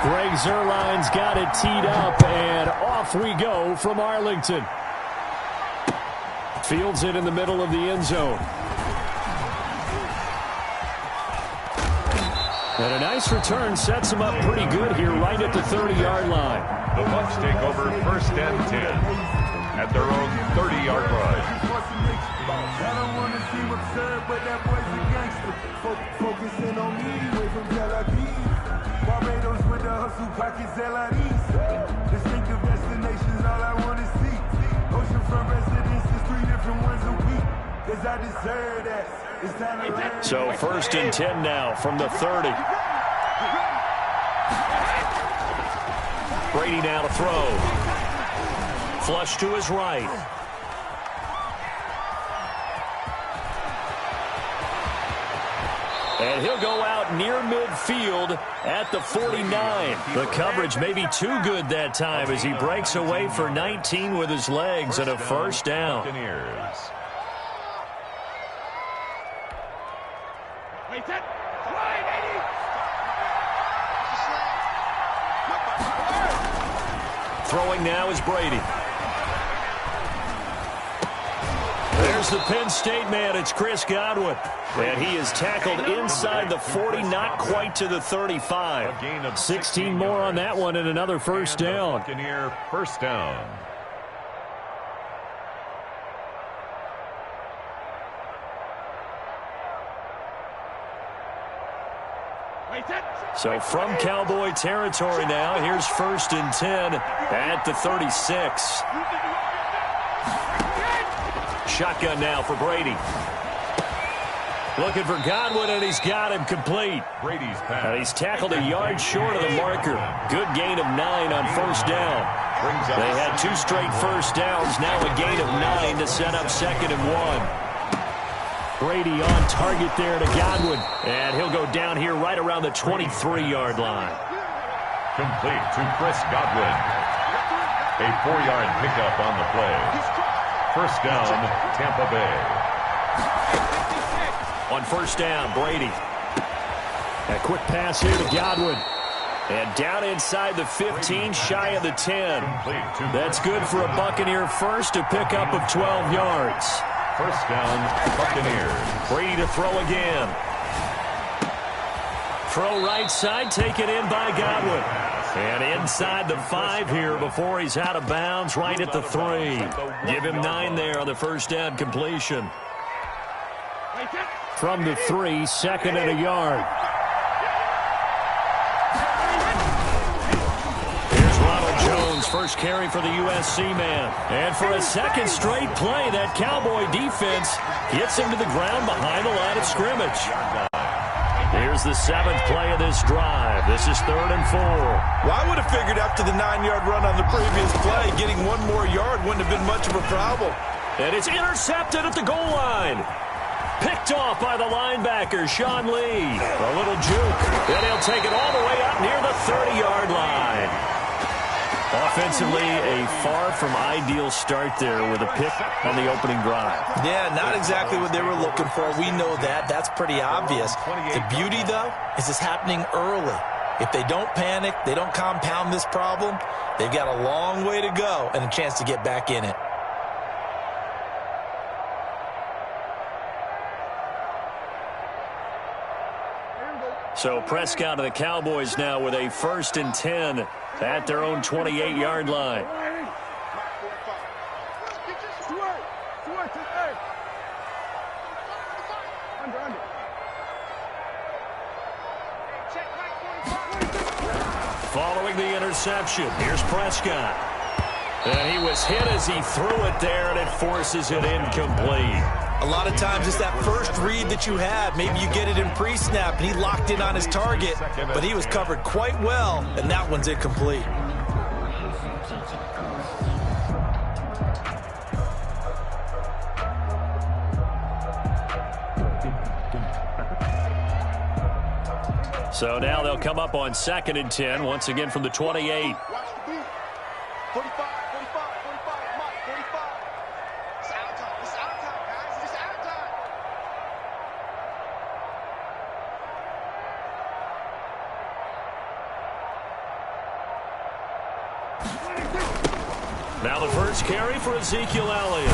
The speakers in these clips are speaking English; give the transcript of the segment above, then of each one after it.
Greg Zuerlein's got it teed up, and off we go from Arlington. Fields it in the middle of the end zone. And a nice return sets him up pretty good here right at the 30-yard line. The Bucs take over 1st and 10 at their own 30-yard line. I don't want to seem absurd, but that boy's a gangster. Focusing on me, away from Tel Aviv. Barbados with the hustle pockets, LIDs. Distinctive destinations, all I want to see. Oceanfront residences, 3 different ones a week. Cause I deserve that. It's time to learn. So 1st and 10 now from the 30. Brady now to throw. Flush to his right. And he'll go out near midfield at the 49. The coverage may be too good that time as he breaks away for 19 with his legs and a 1st down. Throwing now is Brady. There's the Penn State man. It's Chris Godwin. And he is tackled inside the 40, not quite to the 35. 16 more on that one and another 1st down. Buccaneer 1st down. So from Cowboy territory now, here's 1st and 10 at the 36. Shotgun now for Brady. Looking for Godwin, and he's got him complete. Brady's pass. And he's tackled a yard short of the marker. Good gain of 9 on 1st down. They had 2 straight 1st downs, now a gain of 9 to set up 2nd and 1. Brady on target there to Godwin. And he'll go down here right around the 23-yard line. Complete to Chris Godwin. A 4-yard pickup on the play. 1st down, Tampa Bay. On 1st down, Brady. A quick pass here to Godwin. And down inside the 15, shy of the 10. That's good for a Buccaneer 1st, a pickup of 12 yards. 1st down, Buccaneers. Brady to throw again. Throw right side, taken in by Godwin. And inside the 5 here before he's out of bounds, right at the 3. Give him 9 there on the 1st down completion. From the 3, 2nd and a yard. Here's Ronald Jones, first carry for the USC man. And for a 2nd straight play, that Cowboy defense gets him to the ground behind the line of scrimmage. Here's the 7th play of this drive. This is 3rd and 4. Well, I would have figured after the 9-yard run on the previous play, getting 1 more yard wouldn't have been much of a problem. And it's intercepted at the goal line. Picked off by the linebacker, Sean Lee. A little juke. Then he'll take it all the way up near the 30-yard line. Offensively, a far from ideal start there with a pick on the opening drive. Yeah, not exactly what they were looking for. We know that. That's pretty obvious. The beauty, though, is it's happening early. If they don't panic, they don't compound this problem, they've got a long way to go and a chance to get back in it. So Prescott of the Cowboys now with a 1st and 10 at their own 28-yard line. Following the interception, here's Prescott. And he was hit as he threw it there, and it forces it incomplete. A lot of times it's that first read that you have. Maybe you get it in pre-snap, and he locked in on his target, but he was covered quite well, and that one's incomplete. So now they'll come up on 2nd and 10, once again from the 28. Now the first carry for Ezekiel Elliott.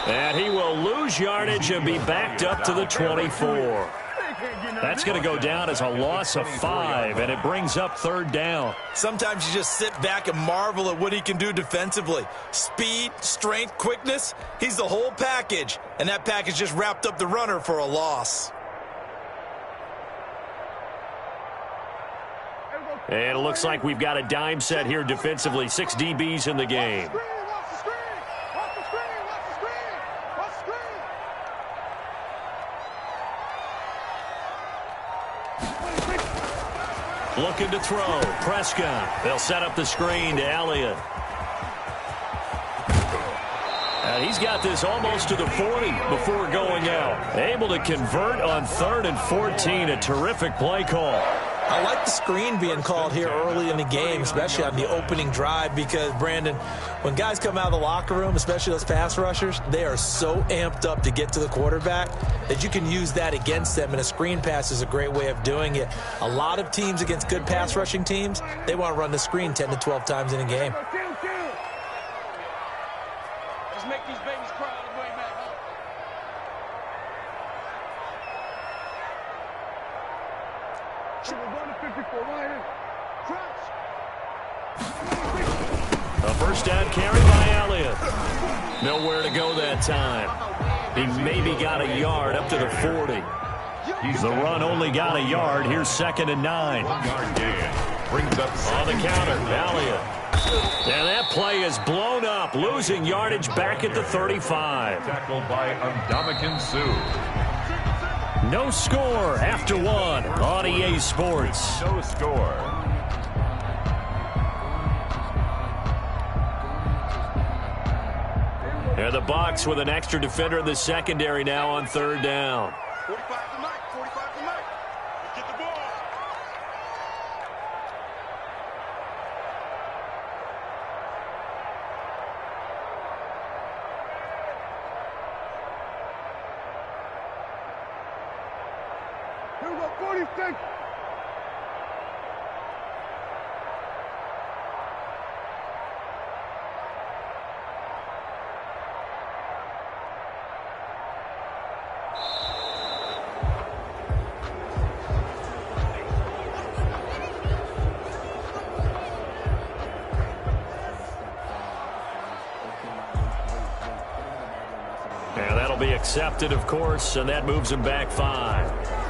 And he will lose yardage and be backed up to the 24. That's going to go down as a loss of 5, and it brings up third down. Sometimes you just sit back and marvel at what he can do defensively. Speed, strength, quickness, he's the whole package. And that package just wrapped up the runner for a loss. And it looks like we've got a dime set here defensively. 6 DBs in the game. Looking to throw. Prescott. They'll set up the screen to Elliott. And he's got this almost to the 40 before going out. Able to convert on 3rd and 14. A terrific play call. I like the screen being called here early in the game, especially on the opening drive, because, Brandon, when guys come out of the locker room, especially those pass rushers, they are so amped up to get to the quarterback that you can use that against them, and a screen pass is a great way of doing it. A lot of teams against good pass rushing teams, they want to run the screen 10 to 12 times in a game. Let's make these babies cry on the way back home. A first down carry by Elliott. Nowhere to go that time. He maybe got a yard up to the 40. The run only got a yard. Here's 2nd and 9. 1-yard gain. Brings up on the counter, Elliott. And that play is blown up, losing yardage back at the 35. Tackled by Ndamukong Suh. No score after 1 on EA Sports. No score. And the Bucs with an extra defender in the secondary now on 3rd down. 45 to Mike, 45 to Mike. Let's get the ball. Here we go, 46. And that'll be accepted, of course, and that moves him back 5.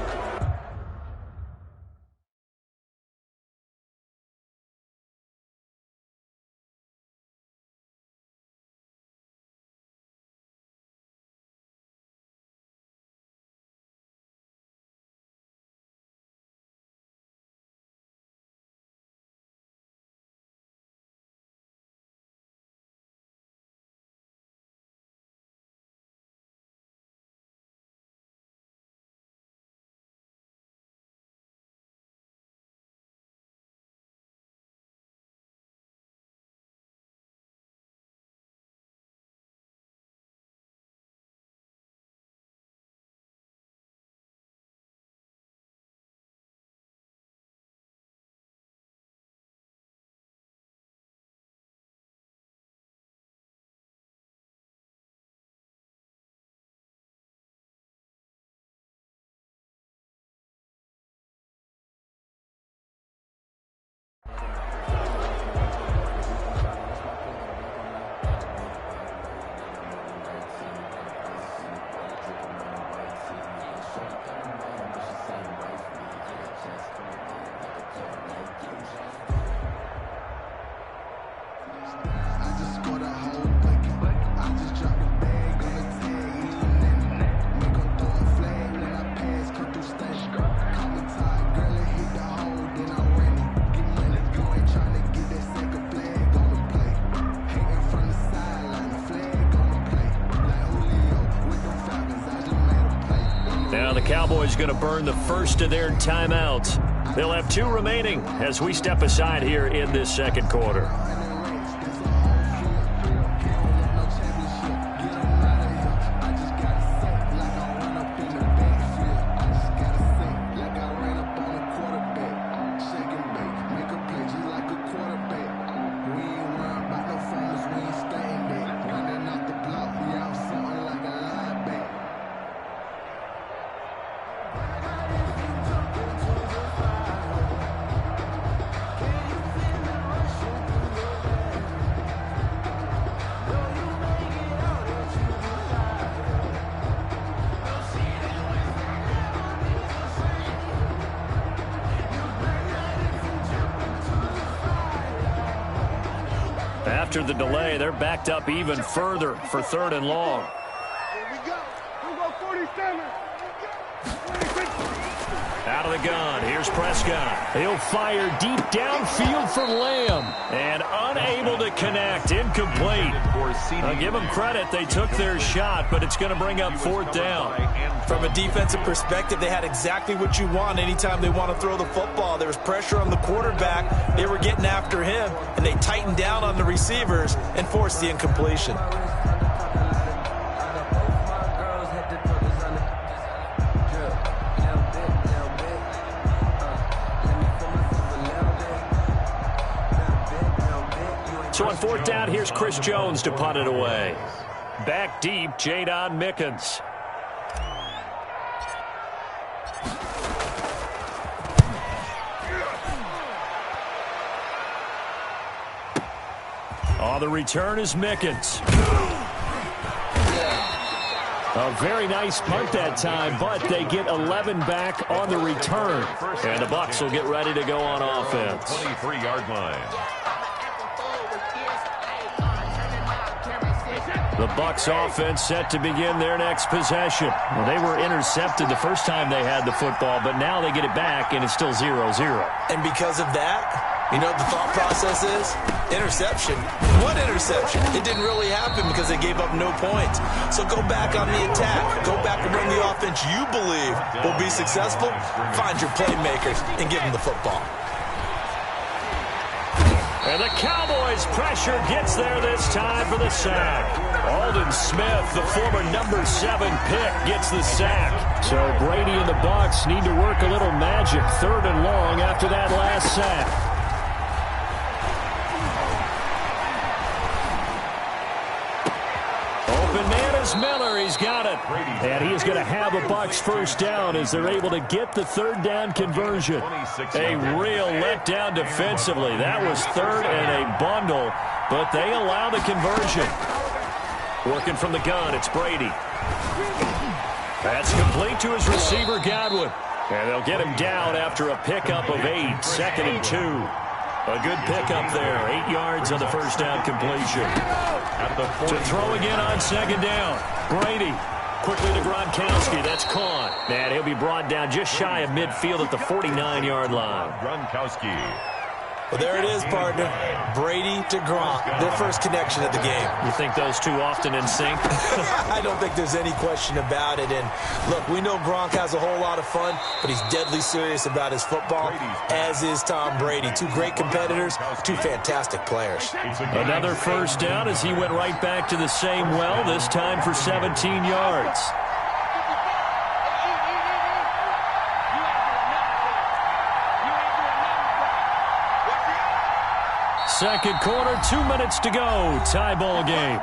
Cowboys going to burn the first of their timeouts. They'll have 2 remaining as we step aside here in this second quarter. after the delay. They're backed up even further for 3rd and long. Here we go. We go 47. Out of the gun, here's Prescott. He'll fire deep downfield for Lamb. And unable to connect, incomplete. I'll give them credit, they took their shot, but it's going to bring up 4th down. From a defensive perspective, they had exactly what you want anytime they want to throw the football. There was pressure on the quarterback. They were getting after him, and they tightened down on the receivers and forced the incompletion. So on 4th down, here's Chris Jones to punt it away. Back deep, Jadon Mickens. On the return is Mickens. A very nice punt that time, but they get 11 back on the return. And the Bucs will get ready to go on offense. 23-yard line. The Bucs offense set to begin their next possession. Well, they were intercepted the first time they had the football, but now they get it back, and it's still 0-0. And because of that, you know what the thought process is? Interception. What interception? It didn't really happen because they gave up no points. So go back on the attack. Go back and run the offense you believe will be successful. Find your playmakers and give them the football. And the Cowboys' pressure gets there this time for the sack. Aldon Smith, the former number 7 pick, gets the sack. So Brady and the Bucs need to work a little magic. 3rd and long after that last sack. Open man is Miller. He's got it. And he is going to have a Bucs 1st down as they're able to get the 3rd down conversion. A real letdown defensively. That was 3rd and a bundle, but they allow the conversion. Working from the gun, it's Brady. That's complete to his receiver, Godwin. And they'll get him down after a pickup of 8, 2nd and 2. A good pickup there, 8 yards on the 1st down completion. To throw again on 2nd down. Brady quickly to Gronkowski. That's caught. And he'll be brought down just shy of midfield at the 49-yard line. Gronkowski. Well, there it is, partner. Brady to Gronk, their first connection of the game. You think those two often in sync? I don't think there's any question about it. And, look, we know Gronk has a whole lot of fun, but he's deadly serious about his football, as is Tom Brady. 2 great competitors, 2 fantastic players. Another 1st down as he went right back to the same well, this time for 17 yards. Second quarter, 2 minutes to go. Tie ball game.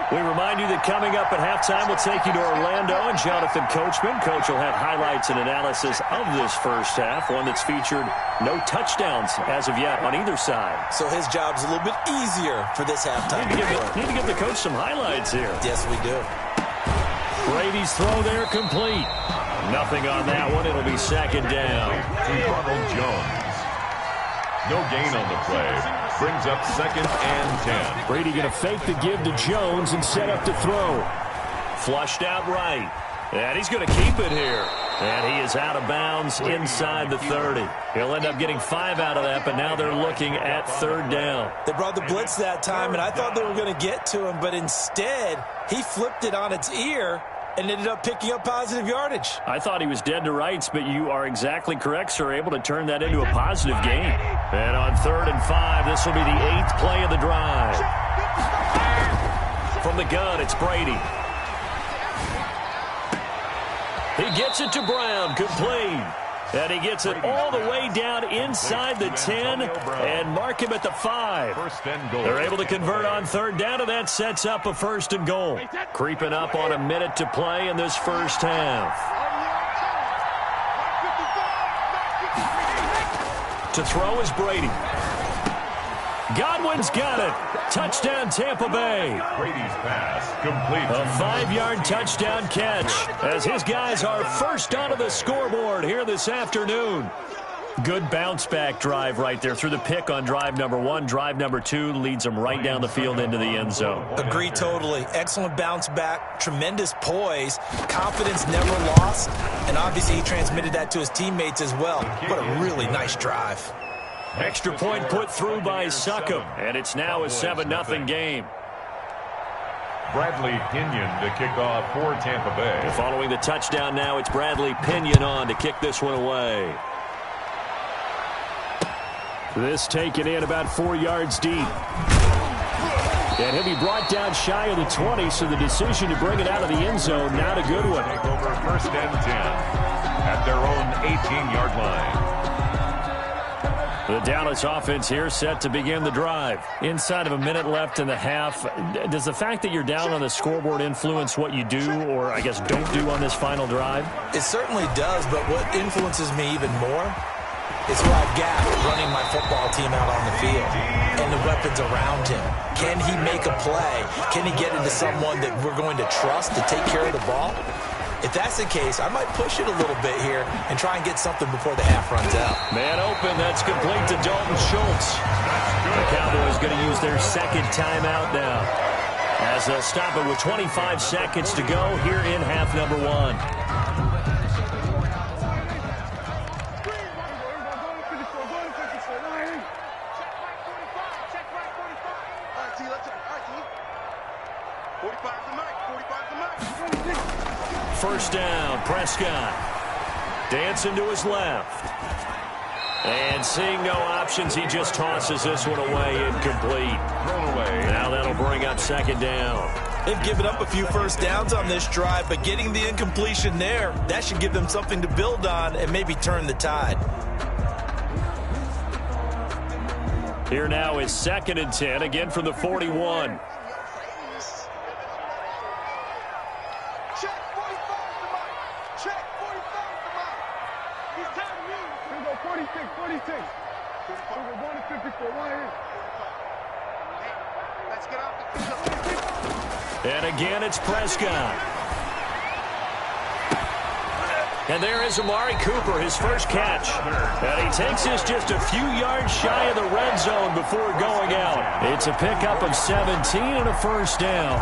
We remind you that coming up at halftime, we'll take you to Orlando and Jonathan Coachman. Coach will have highlights and analysis of this 1st half, one that's featured no touchdowns as of yet on either side. So his job's a little bit easier for this halftime. Need to give the coach some highlights here. Yes, we do. Brady's throw there complete. Nothing on that one. It'll be 2nd down. To Ronald Jones. No gain on the play. Brings up 2nd and 10. Brady going to fake the give to Jones and set up to throw. Flushed out right. And he's going to keep it here. And he is out of bounds inside the 30. He'll end up getting 5 out of that, but now they're looking at 3rd down. They brought the blitz that time, and I thought they were going to get to him, but instead he flipped it on its ear and ended up picking up positive yardage. I thought he was dead to rights, but you are exactly correct, sir, able to turn that into a positive gain. And on 3rd and 5, this will be the 8th play of the drive. From the gun, it's Brady. He gets it to Brown, complete. And he gets it all the way down inside the 10 and mark him at the 5. They're able to convert on 3rd down, and that sets up a 1st and goal. Creeping up on a minute to play in this 1st half. To throw is Brady. Godwin's got it. Touchdown, Tampa Bay. Brady's pass complete. A 5-yard touchdown catch as his guys are first onto the scoreboard here this afternoon. Good bounce-back drive right there through the pick on drive number 1. Drive number 2 leads them right down the field into the end zone. Agree totally. Excellent bounce back, tremendous poise, confidence never lost, and obviously he transmitted that to his teammates as well. What a really nice drive. Extra point put through by Succop, and it's now a 7-0 game. Bradley Pinion to kick off for Tampa Bay. And following the touchdown now, it's Bradley Pinion on to kick this one away. This taken in about 4 yards deep. And he'll be brought down shy of the 20, so the decision to bring it out of the end zone, not a good one. Take over 1st and 10 at their own 18-yard line. The Dallas offense here set to begin the drive. Inside of a minute left in the half, does the fact that you're down on the scoreboard influence what you do, or I guess don't do on this final drive? It certainly does, but what influences me even more is who I've got running my football team out on the field and the weapons around him. Can he make a play? Can he get into someone that we're going to trust to take care of the ball? If that's the case, I might push it a little bit here and try and get something before the half runs out. Man open, that's complete to Dalton Schultz. The Cowboys going to use their second timeout now, as they'll stop it with 25 seconds to go here in half number 1. First down, Prescott. Dancing to his left. And seeing no options, he just tosses this one away, incomplete. Thrown away. Now that'll bring up 2nd down. They've given up a few first downs on this drive, but getting the incompletion there, that should give them something to build on and maybe turn the tide. Here now is 2nd and 10, again from the 41. And again, it's Prescott. And there is Amari Cooper, his first catch. And he takes this just a few yards shy of the red zone before going out. It's a pickup of 17 and a first down.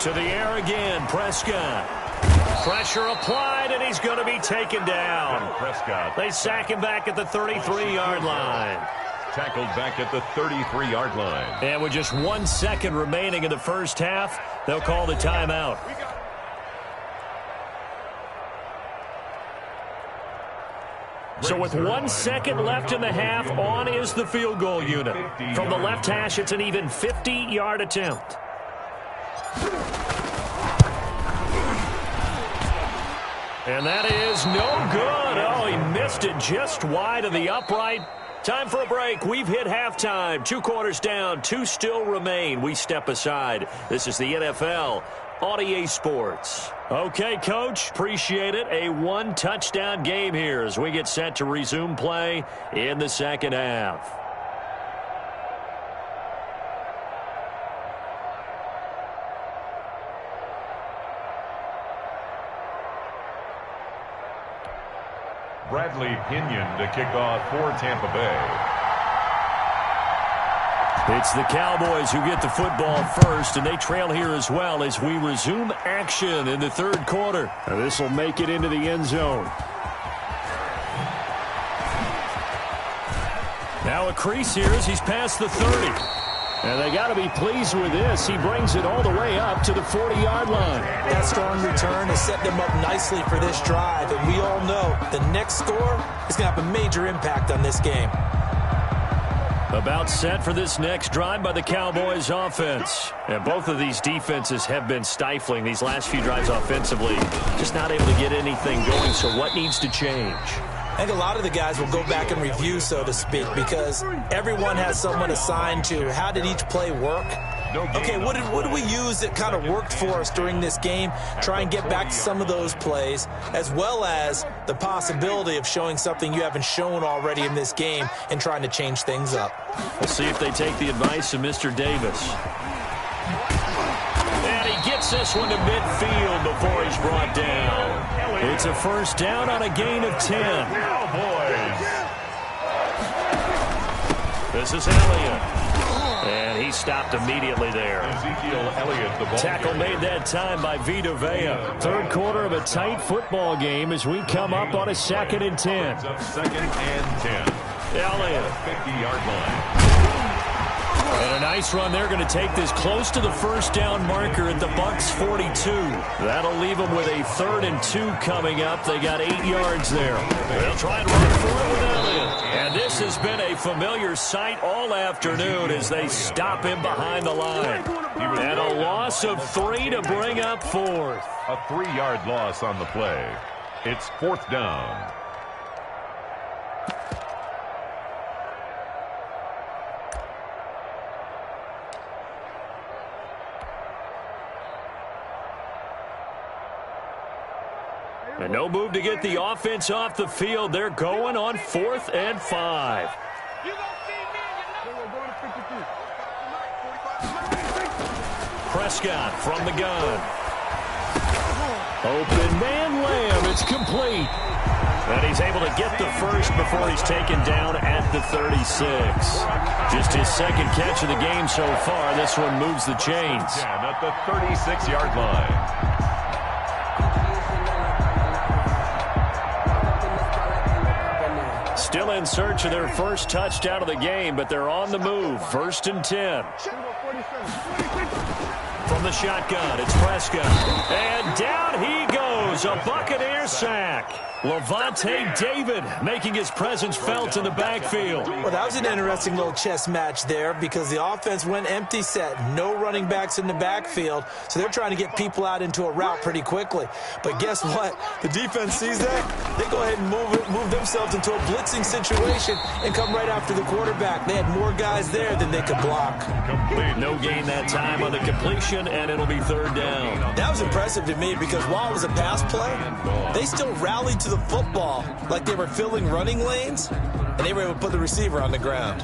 To the air again, Prescott. Pressure applied, and he's going to be taken down. Prescott. They sack him back at the 33-yard line. Tackled back at the 33-yard line. And with just 1 second remaining in the first half, they'll call the timeout. So with 1 second left in the half, on is the field goal unit. From the left hash, it's an even 50-yard attempt. And that is no good. Oh, he missed it just wide of the upright. Time for a break. We've hit halftime. 2 quarters down, 2 still remain. We step aside. This is the NFL on EA Sports. Okay, Coach, appreciate it. A 1-touchdown game here as we get set to resume play in the second half. Bradley Pinion to kick off for Tampa Bay. It's the Cowboys who get the football first, and they trail here as well as we resume action in the 3rd quarter. This will make it into the end zone. Now a crease here as he's past the 30. And they got to be pleased with this. He brings it all the way up to the 40-yard line. That strong return has set them up nicely for this drive, and we all know the next score is going to have a major impact on this game. About set for this next drive by the Cowboys offense. And both of these defenses have been stifling these last few drives offensively. Just not able to get anything going, so what needs to change? I think a lot of the guys will go back and review, so to speak, because everyone has someone assigned to how did each play work. Okay, what did we use that kind of worked for us during this game? Try and get back to some of those plays, as well as the possibility of showing something you haven't shown already in this game and trying to change things up. We'll see if they take the advice of Mr. Davis. And he gets this one to midfield before he's brought down. It's a first down on a gain of 10. Cowboys. This is Elliott. And he stopped immediately there. Ezekiel Elliott, the ball Tackle made that time by Vita Vea. Third quarter of a tight football game as we come up on a 2nd and 10. Second and 10. Elliott. 50-yard line. And a nice run. They're going to take this close to the first down marker at the Bucs 42. That'll leave them with a 3rd and 2 coming up. They got 8 yards there. They'll try and run for it with Elliott. And this has been a familiar sight all afternoon as they stop him behind the line. And a loss of 3 to bring up 4th. A 3-yard loss on the play. It's 4th down. And no move to get the offense off the field. They're going on 4th and 5. Prescott from the gun. Open man Lamb. It's complete. And he's able to get the first before he's taken down at the 36. Just his 2nd catch of the game so far. This one moves the chains. At the 36-yard line. Still in search of their first touchdown of the game, but they're on the move. 1st and 10. From the shotgun, it's Prescott. And down he goes. A Buccaneer sack. Levante David making his presence felt in the backfield. Well, that was an interesting little chess match there because the offense went empty set. No running backs in the backfield, so they're trying to get people out into a route pretty quickly. But guess what? The defense sees that. They go ahead and move themselves into a blitzing situation and come right after the quarterback. They had more guys there than they could block. Complete. No gain that time on the completion, and it'll be 3rd down. That was impressive to me because while it was a pass play, they still rallied to the football like they were filling running lanes, and they were able to put the receiver on the ground.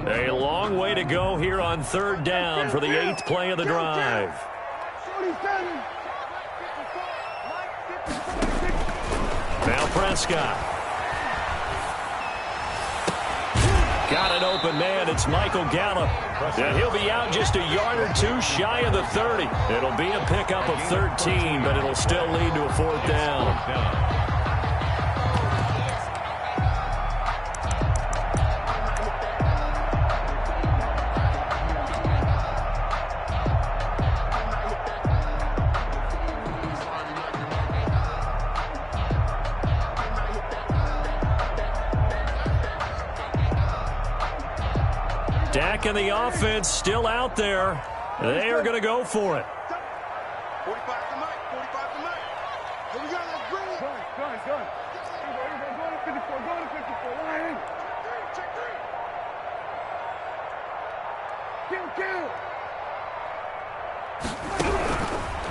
A long way to go here on 3rd down for the 8th play of the drive. Now Prescott. Got an open man. It's Michael Gallup. And he'll be out just a yard or 2 shy of the 30. It'll be a pickup of 13, but it'll still lead to a 4th down. Dak and the offense still out there. They are going to go for it. 45 to Mike. 45 to Mike. Here we go. Let's bring it. Go. Go to 54. Go to 54. Line. Check 3. Kill.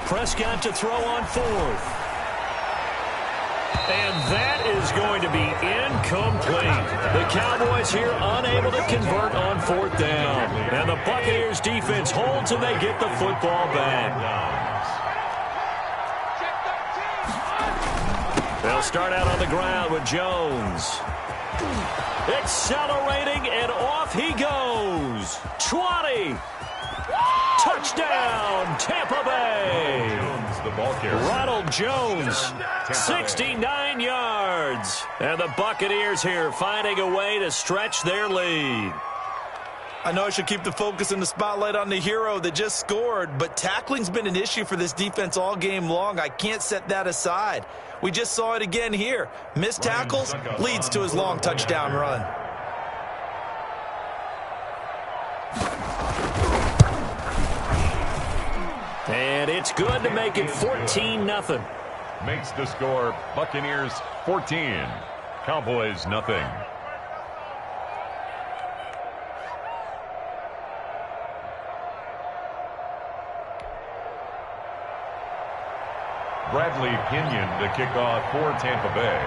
Prescott to throw on 4th. And that is going to be incomplete. The Cowboys here unable to convert on 4th down. And the Buccaneers defense holds and they get the football back. They'll start out on the ground with Jones. Accelerating and off he goes. 20. Touchdown, Tampa Bay. The ball carrier. Ronald Jones, 69 yards. And the Buccaneers here finding a way to stretch their lead. I know I should keep the focus and the spotlight on the hero that just scored, but tackling's been an issue for this defense all game long. I can't set that aside. We just saw it again here. Missed tackles leads to his long touchdown run. And it's good to make it 14-0. Makes the score Buccaneers 14, Cowboys nothing. Bradley Pinion to kick off for Tampa Bay.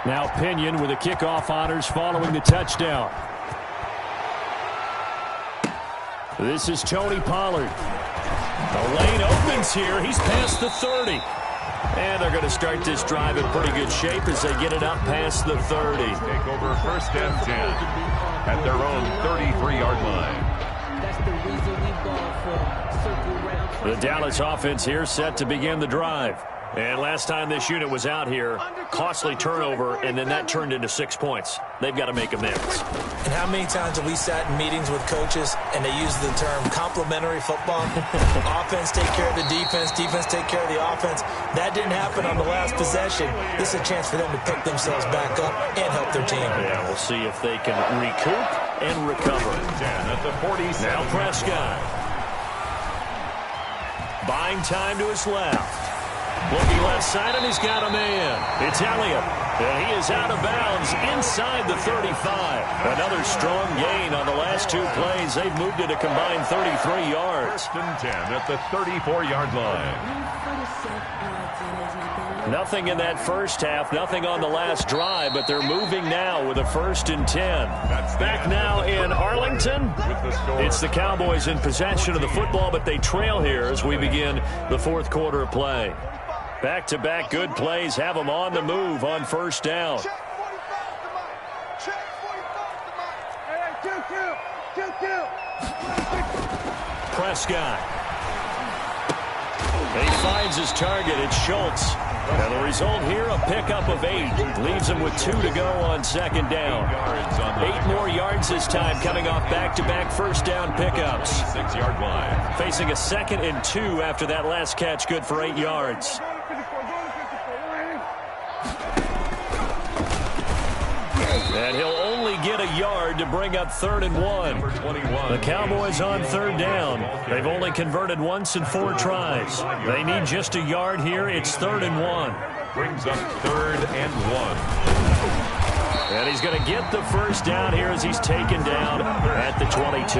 Now Pinion with the kickoff honors following the touchdown. This is Tony Pollard. The lane opens here. He's past the 30. And they're going to start this drive in pretty good shape as they get it up past the 30. Take over first and 10 at their own 33-yard line. That's the reason we ball for circle round. The Dallas offense here set to begin the drive. And last time this unit was out here, costly turnover, and then that turned into 6 points. They've got to make amends. And how many times have we sat in meetings with coaches and they use the term complementary football? Offense take care of the defense, defense take care of the offense. That didn't happen on the last possession. This is a chance for them to pick themselves back up and help their team. Yeah, we'll see if they can recoup and recover. At the 47. Now Prescott. Buying time to his left. Looking left side, and he's got a man. It's Elliott. And he is out of bounds inside the 35. Another strong gain on the last 2 plays. They've moved it a combined 33 yards. First and 10 at the 34-yard line. Nothing in that first half, nothing on the last drive, but they're moving now with a 1st and 10. Back now in Arlington. It's the Cowboys in possession of the football, but they trail here as we begin the 4th quarter of play. Back-to-back good plays have them on the move on 1st down. Check 45 to Mike. Check 45 to Mike. Hey, 2-2. Prescott. He finds his target. It's Schultz. And the result here, a pickup of 8. Leaves him with 2 to go on 2nd down. 8 more yards this time, coming off back-to-back 1st down pickups. 6-yard line. Facing a 2nd and 2 after that last catch, good for 8 yards. And he'll only get a yard to bring up 3rd and 1. The Cowboys on 3rd down. They've only converted once in 4 tries. They need just a yard here. It's 3rd and 1. Brings up 3rd and 1. And he's going to get the 1st down here as he's taken down at the 22.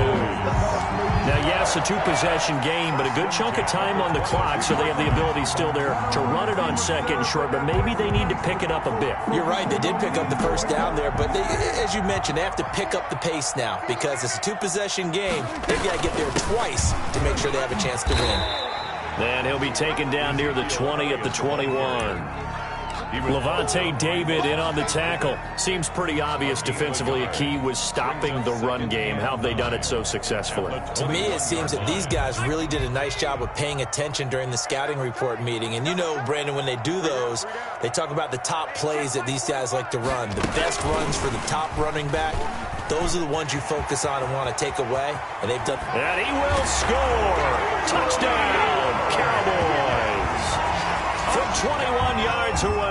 Now, yes, a 2-possession game, but a good chunk of time on the clock, so they have the ability still there to run it on 2nd and short, but maybe they need to pick it up a bit. You're right. They did pick up the 1st down there, but they, as you mentioned, they have to pick up the pace now because it's a 2-possession game. They've got to get there twice to make sure they have a chance to win. And he'll be taken down near the 20 at the 21. Levante David in on the tackle. Seems pretty obvious defensively a key was stopping the run game. How have they done it so successfully? To me, it seems that these guys really did a nice job of paying attention during the scouting report meeting. And you know, Brandon, when they do those, they talk about the top plays that these guys like to run. The best runs for the top running back. Those are the ones you focus on and want to take away. And they've done. And he will score. Touchdown, Cowboys. From 21 yards away.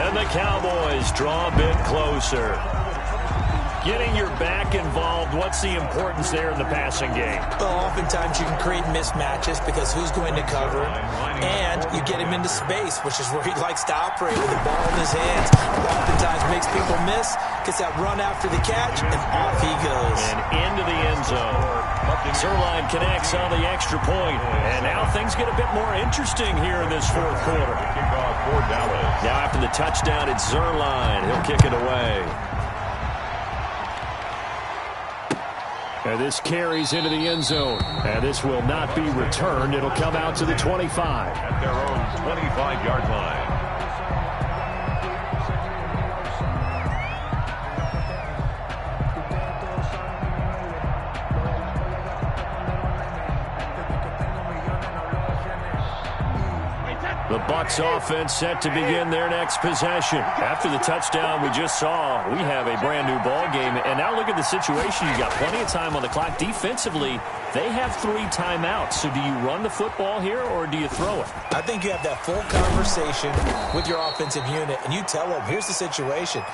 And the Cowboys draw a bit closer. Getting your back involved, what's the importance there in the passing game? Well, oftentimes you can create mismatches because who's going to cover it? And you get him into space, which is where he likes to operate with the ball in his hands. Oftentimes makes people miss, gets that run after the catch, and off he goes. And into the end zone. Zerline connects on the extra point. And now things get a bit more interesting here in this 4th quarter. Kickoff for Dallas. Now after the touchdown, it's Zerline. He'll kick it away. And this carries into the end zone. And this will not be returned. It'll come out to the 25. At their own 25-yard line. The Bucs offense set to begin their next possession. After the touchdown we just saw, we have a brand new ball game. And now look at the situation. You got plenty of time on the clock. Defensively, they have 3 timeouts. So do you run the football here or do you throw it? I think you have that full conversation with your offensive unit, and you tell them, here's the situation.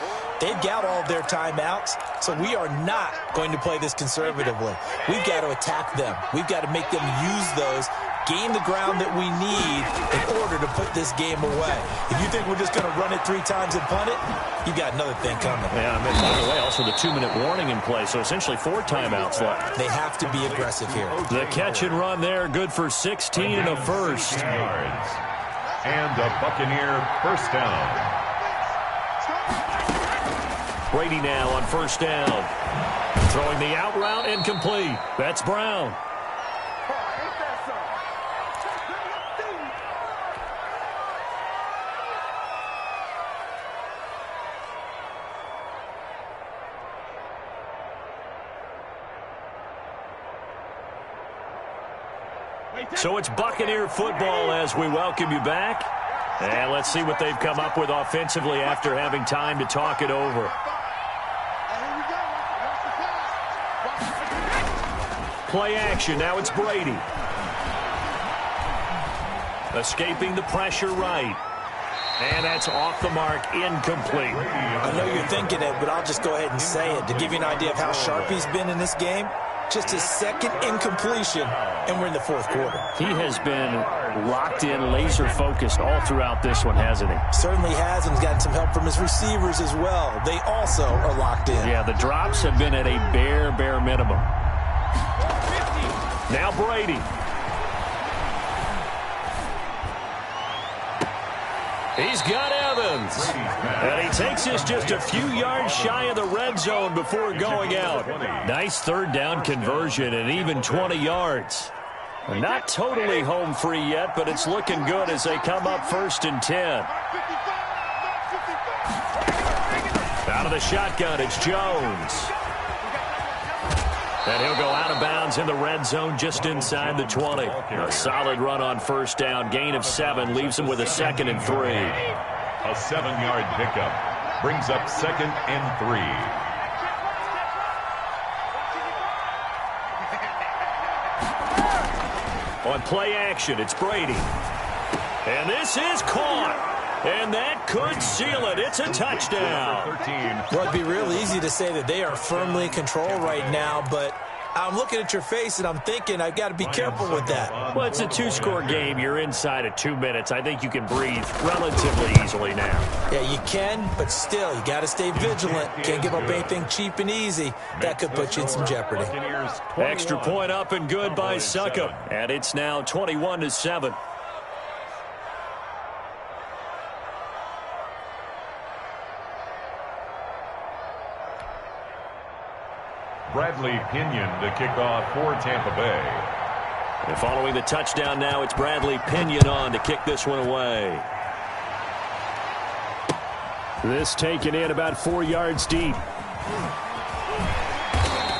They've got all of their timeouts, so we are not going to play this conservatively. We've got to attack them. We've got to make them use those, gain the ground that we need in order to put this game away. If you think we're just going to run it 3 times and punt it, you got another thing coming. Yeah, I mean, by the way, also the 2-minute warning in play, so essentially 4 timeouts left. They have to be aggressive here. The catch and run there, good for 16 and a first. Yards. And a Buccaneer first down. Brady now on first down. Throwing the out route, incomplete. That's Brown. So it's Buccaneer football as we welcome you back. And let's see what they've come up with offensively after having time to talk it over. Play action. Now it's Brady. Escaping the pressure right. And that's off the mark, incomplete. I know you're thinking it, but I'll just go ahead and say it. To give you an idea of how sharp he's been in this game, just his second incompletion, and we're in the 4th quarter. He has been locked in, laser-focused all throughout this one, hasn't he? Certainly has, and he's gotten some help from his receivers as well. They also are locked in. Yeah, the drops have been at a bare minimum. Now Brady. He's got Evans. And he takes this just a few yards shy of the red zone before going out. Nice 3rd down conversion and even 20 yards. Not totally home free yet, but it's looking good as they come up 1st and 10. Out of the shotgun, it's Jones. And he'll go out of bounds in the red zone just inside the 20. A solid run on first down. Gain of 7 leaves him with a 2nd and 3. A 7-yard pickup brings up 2nd and 3. On play action, it's Brady. And this is caught. And that could seal it. It's a touchdown. Well, it'd be real easy to say that they are firmly in control right now, but I'm looking at your face and I'm thinking I've got to be careful with that. Well, it's a 2-score game. You're inside of 2 minutes. I think you can breathe relatively easily now. Yeah, you can, but still, you got to stay vigilant. Can't give up anything cheap and easy. That could put you in some jeopardy. Extra point up and good by Succop. And it's now 21-7. Bradley Pinion to kick off for Tampa Bay. And following the touchdown now, it's Bradley Pinion on to kick this one away. This taken in about 4 yards deep.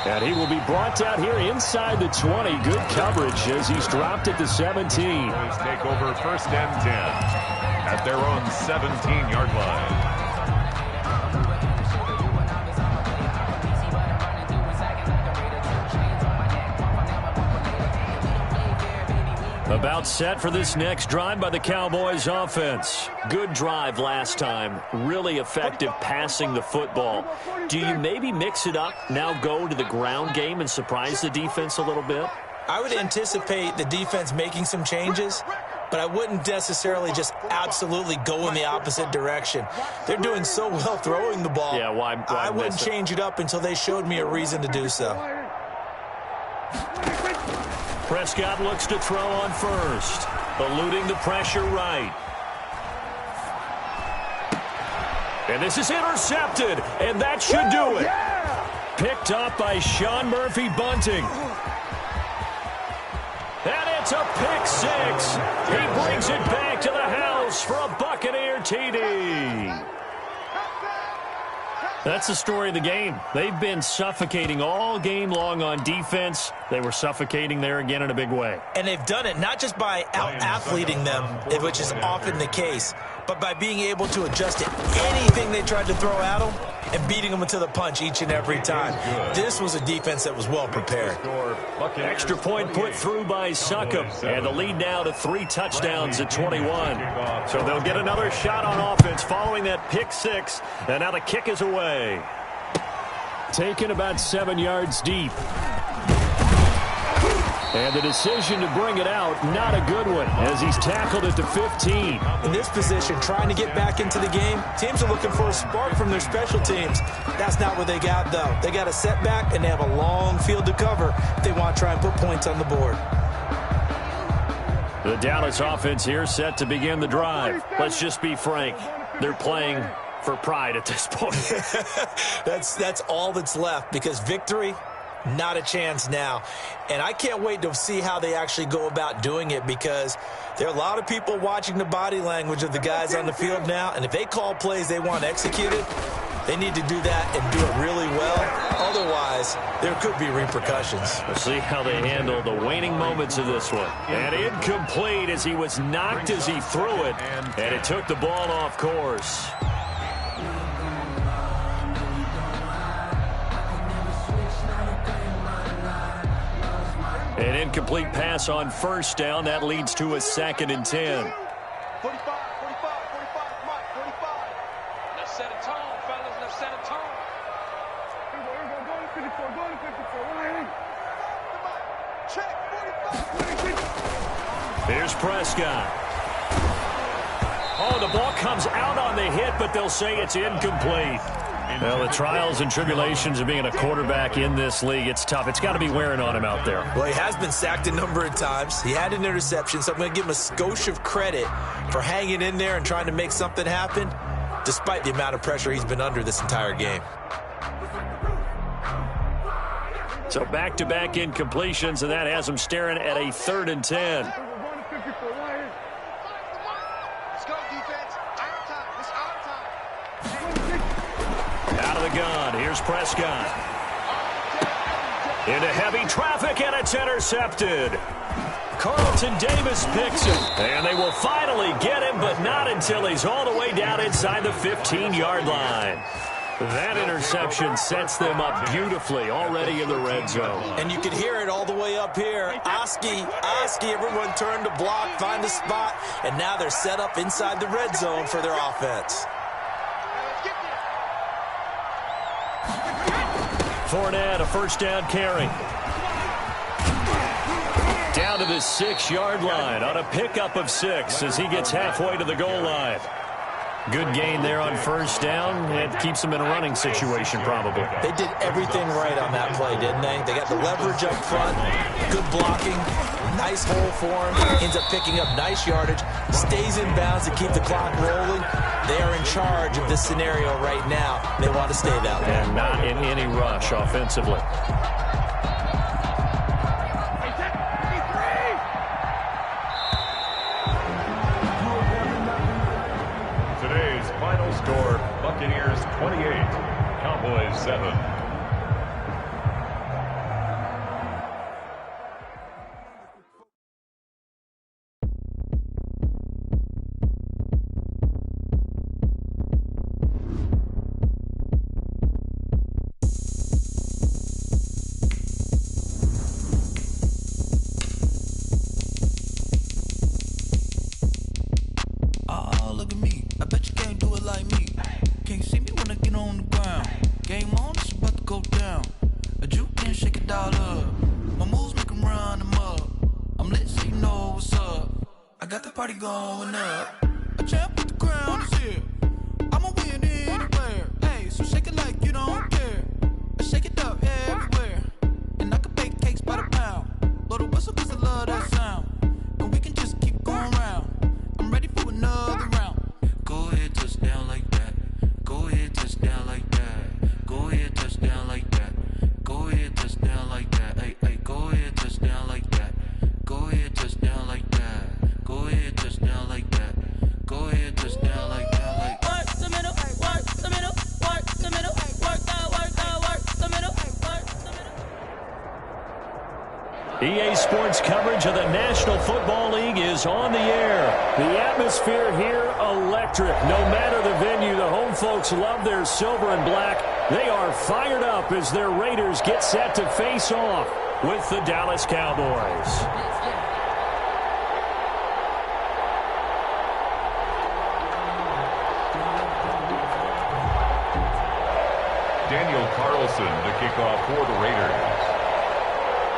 And he will be brought down here inside the 20. Good coverage as he's dropped at the 17. Take over 1st and 10 at their own 17-yard line. About set for this next drive by the Cowboys offense. Good drive last time. Really effective passing the football. Do you maybe mix it up, now go to the ground game and surprise the defense a little bit? I would anticipate the defense making some changes, but I wouldn't necessarily just absolutely go in the opposite direction. They're doing so well throwing the ball. Yeah, why I wouldn't change it up until they showed me a reason to do so. Prescott looks to throw on first, eluding the pressure right. And this is intercepted, and that should do it. Picked up by Sean Murphy Bunting. And it's a pick 6. He brings it back to the house for a Buccaneer TD. That's the story of the game. They've been suffocating all game long on defense. They were suffocating there again in a big way. And they've done it not just by out-athleting them, which is often the case, but by being able to adjust to anything they tried to throw at them and beating them to the punch each and every time. This was a defense that was well prepared. Extra point put through by Succop, and the lead now to 3 touchdowns at 21. So they'll get another shot on offense following that pick 6, and now the kick is away. Taken about 7 yards deep. And the decision to bring it out, not a good one, as he's tackled at the 15. In this position, trying to get back into the game, teams are looking for a spark from their special teams. That's not what they got, though. They got a setback, and they have a long field to cover if they want to try and put points on the board. The Dallas offense here set to begin the drive. Let's just be frank. They're playing for pride at this point. That's all that's left, because victory, not a chance now. And I can't wait to see how they actually go about doing it, because there are a lot of people watching the body language of the guys on the field now, and if they call plays they want executed, they need to do that and do it really well. Otherwise, there could be repercussions. We'll see how they handle the waning moments of this one. And incomplete as he was knocked as he threw it, and it took the ball off course. An incomplete pass on first down. That leads to a 2nd and 10. 45, 45, 45, Mike, 45. Let's set a tone, fellas. Let's set a tone. Go to 54, go to 54. Check, 45. Here's Prescott. Oh, the ball comes out on the hit, but they'll say it's incomplete. Well, the trials and tribulations of being a quarterback in this league, it's tough. It's got to be wearing on him out there. Well, he has been sacked a number of times. He had an interception, so I'm going to give him a skosh of credit for hanging in there and trying to make something happen, despite the amount of pressure he's been under this entire game. So back-to-back incompletions, and that has him staring at a 3rd and 10. Let's go, defense. Our time. It's our time. Out of the gun, here's Prescott. Into heavy traffic, and it's intercepted. Carlton Davis picks it, and they will finally get him, but not until he's all the way down inside the 15-yard line. That interception sets them up beautifully already in the red zone. And you can hear it all the way up here. Oski, everyone turned to block, find a spot, and now they're set up inside the red zone for their offense. Fournette, a first down carry. Down to the 6-yard line on a pickup of 6 as he gets halfway to the goal line. Good gain there on first down. It keeps them in a running situation, probably. They did everything right on that play, didn't they? They got the leverage up front, good blocking, nice hole for him, ends up picking up nice yardage, stays in bounds to keep the clock rolling. They are in charge of this scenario right now. They want to stay that way. And not in any rush offensively. Today's final score, Buccaneers 28, Cowboys 7. EA Sports coverage of the National Football League is on the air. The atmosphere here, electric. No matter the venue, the home folks love their silver and black. They are fired up as their Raiders get set to face off with the Dallas Cowboys. Daniel Carlson to kick off for the Raiders.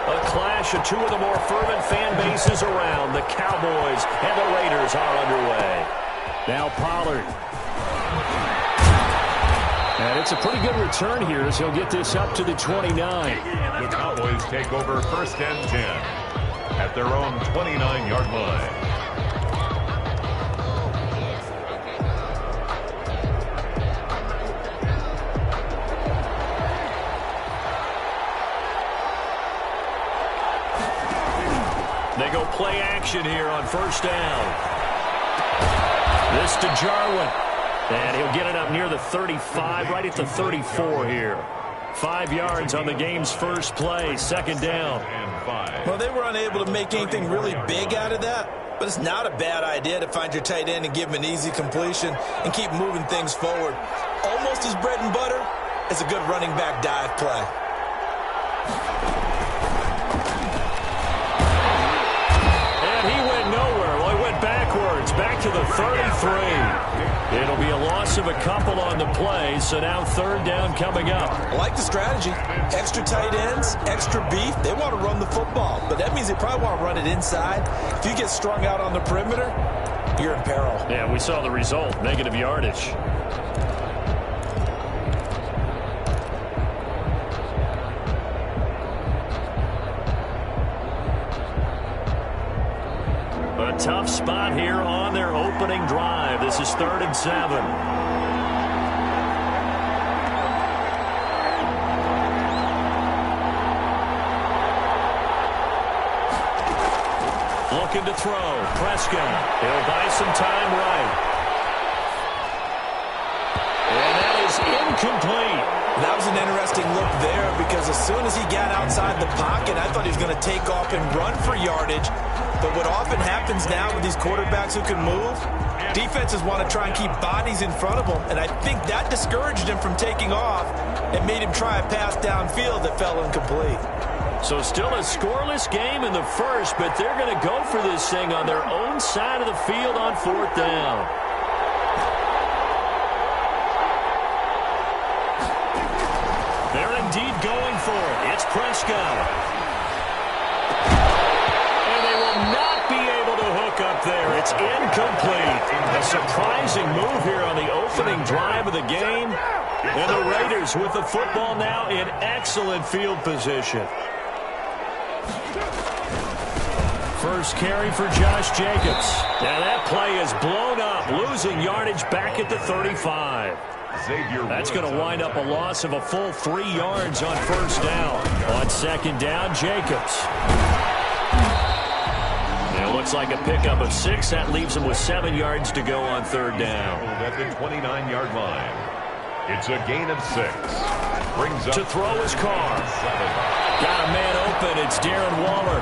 A clash of two of the more fervent fan bases around. The Cowboys and the Raiders are underway. Now Pollard. And it's a pretty good return here as he'll get this up to the 29. The Cowboys take over 1st and 10 at their own 29-yard line. They go play action here on 1st down. This to Jarwin. And he'll get it up near the 35, right at the 34 here. 5 yards on the game's first play, 2nd down. Well, they were unable to make anything really big out of that, but it's not a bad idea to find your tight end and give him an easy completion and keep moving things forward. Almost as bread and butter as a good running back dive play. Back to the 33. It'll be a loss of a couple on the play, so now 3rd down coming up. I like the strategy. Extra tight ends, extra beef. They want to run the football, but that means they probably want to run it inside. If you get strung out on the perimeter, you're in peril. Yeah, we saw the result, negative yardage. A tough spot here on their opening drive. This is 3rd and 7. Looking to throw. Prescott. He'll buy some time right. And that is incomplete. That was an interesting look there because as soon as he got outside the pocket, I thought he was going to take off and run for yardage. But what often happens now with these quarterbacks who can move, defenses want to try and keep bodies in front of them. And I think that discouraged him from taking off and made him try a pass downfield that fell incomplete. So still a scoreless game in the first, but they're going to go for this thing on their own side of the field on 4th down. They're indeed going for it. It's Prescott. Not be able to hook up there. It's incomplete. A surprising move here on the opening drive of the game. And the Raiders with the football now in excellent field position. First carry for Josh Jacobs. Now that play is blown up, losing yardage back at the 35. That's going to wind up a loss of a full 3 yards on 1st down. On 2nd down, Jacobs. Looks like a pickup of 6. That leaves him with 7 yards to go on 3rd down. At the 29-yard line. It's a gain of 6. Brings up to throw his Carr. Got a man open. It's Darren Waller.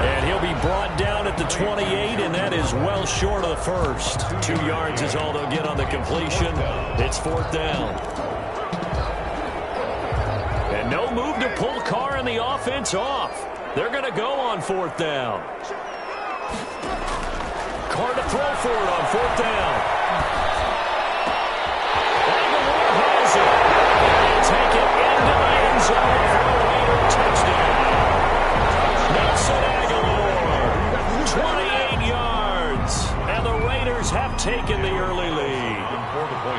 And he'll be brought down at the 28, and that is well short of the first. 2 yards is all they'll get on the completion. It's 4th down. And no move to pull Carr and the offense off. They're going to go on 4th down. Carr to throw for it on 4th down. Aguilar has it. And take it into the end zone for a Raider touchdown. Nelson Aguilar, 28 yards. And the Raiders have taken the early lead.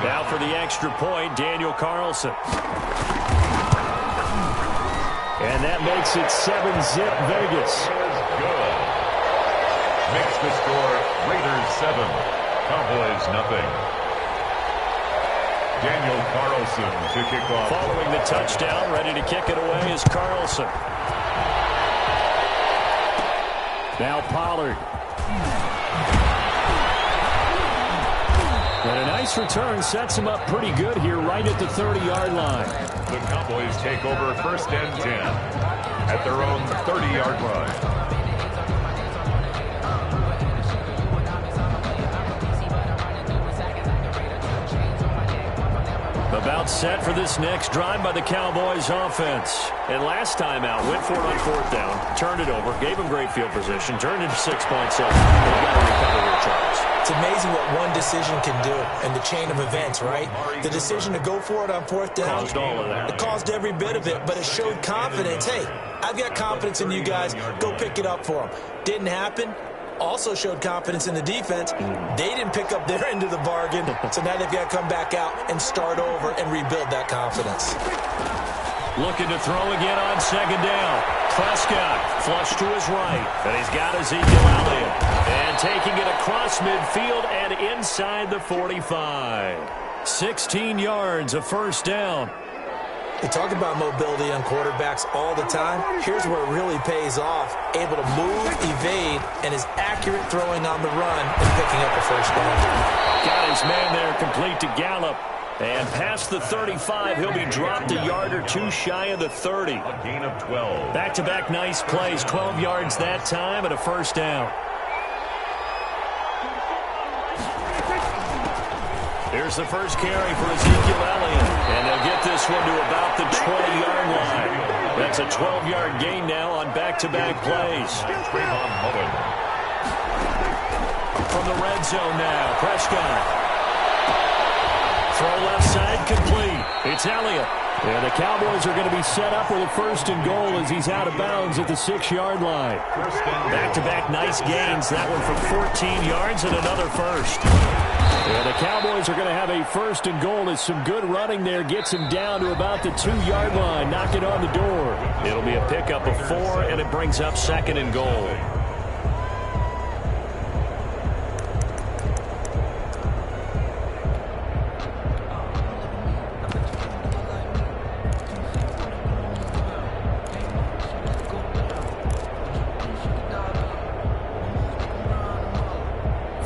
Now for the extra point, Daniel Carlson. And that makes it 7-zip Vegas. Makes the score Raiders 7, Cowboys nothing. Daniel Carlson to kick off. Following the touchdown, ready to kick it away is Carlson. Now Pollard. And a nice return sets him up pretty good here right at the 30-yard line. The Cowboys take over 1st and 10. at their own 30-yard line. About set for this next drive by the Cowboys offense. And last time out, went for it on fourth down, turned it over, gave him great field position, turned into 6 points. So they got to recover here, Charles. It's amazing what one decision can do in the chain of events, right? The decision to go for it on fourth down. Caused all of that. It caused every bit of it, but it showed confidence. Hey, I've got confidence in you guys. Go pick it up for them. Didn't happen. Also showed confidence in the defense. They didn't pick up their end of the bargain, so now they've got to come back out and start over and rebuild that confidence. Looking to throw again on second down. Prescott flush to his right, and he's got Ezekiel Elliott. And taking it across midfield and inside the 45. 16 yards, a first down. We talk about mobility on quarterbacks all the time. Here's where it really pays off. Able to move, evade, and is accurate throwing on the run and picking up a first down. Got his man there, complete to Gallup. And past the 35, he'll be dropped a yard or two shy of the 30. A gain of 12. Back-to-back nice plays, 12 yards that time and a first down. Here's the first carry for Ezekiel Elliott. And they'll get this one to about the 20-yard line. That's a 12-yard gain now on back-to-back plays. From the red zone now, Prescott. Throw left side, complete. It's Elliott. And the Cowboys are going to be set up with a first and goal as he's out of bounds at the 6-yard line. Back-to-back nice gains. That one for 14 yards and another first. And the Cowboys are going to have a first and goal as some good running there gets him down to about the 2-yard line, knocking on the door. It'll be a pickup of 4, and it brings up second and goal.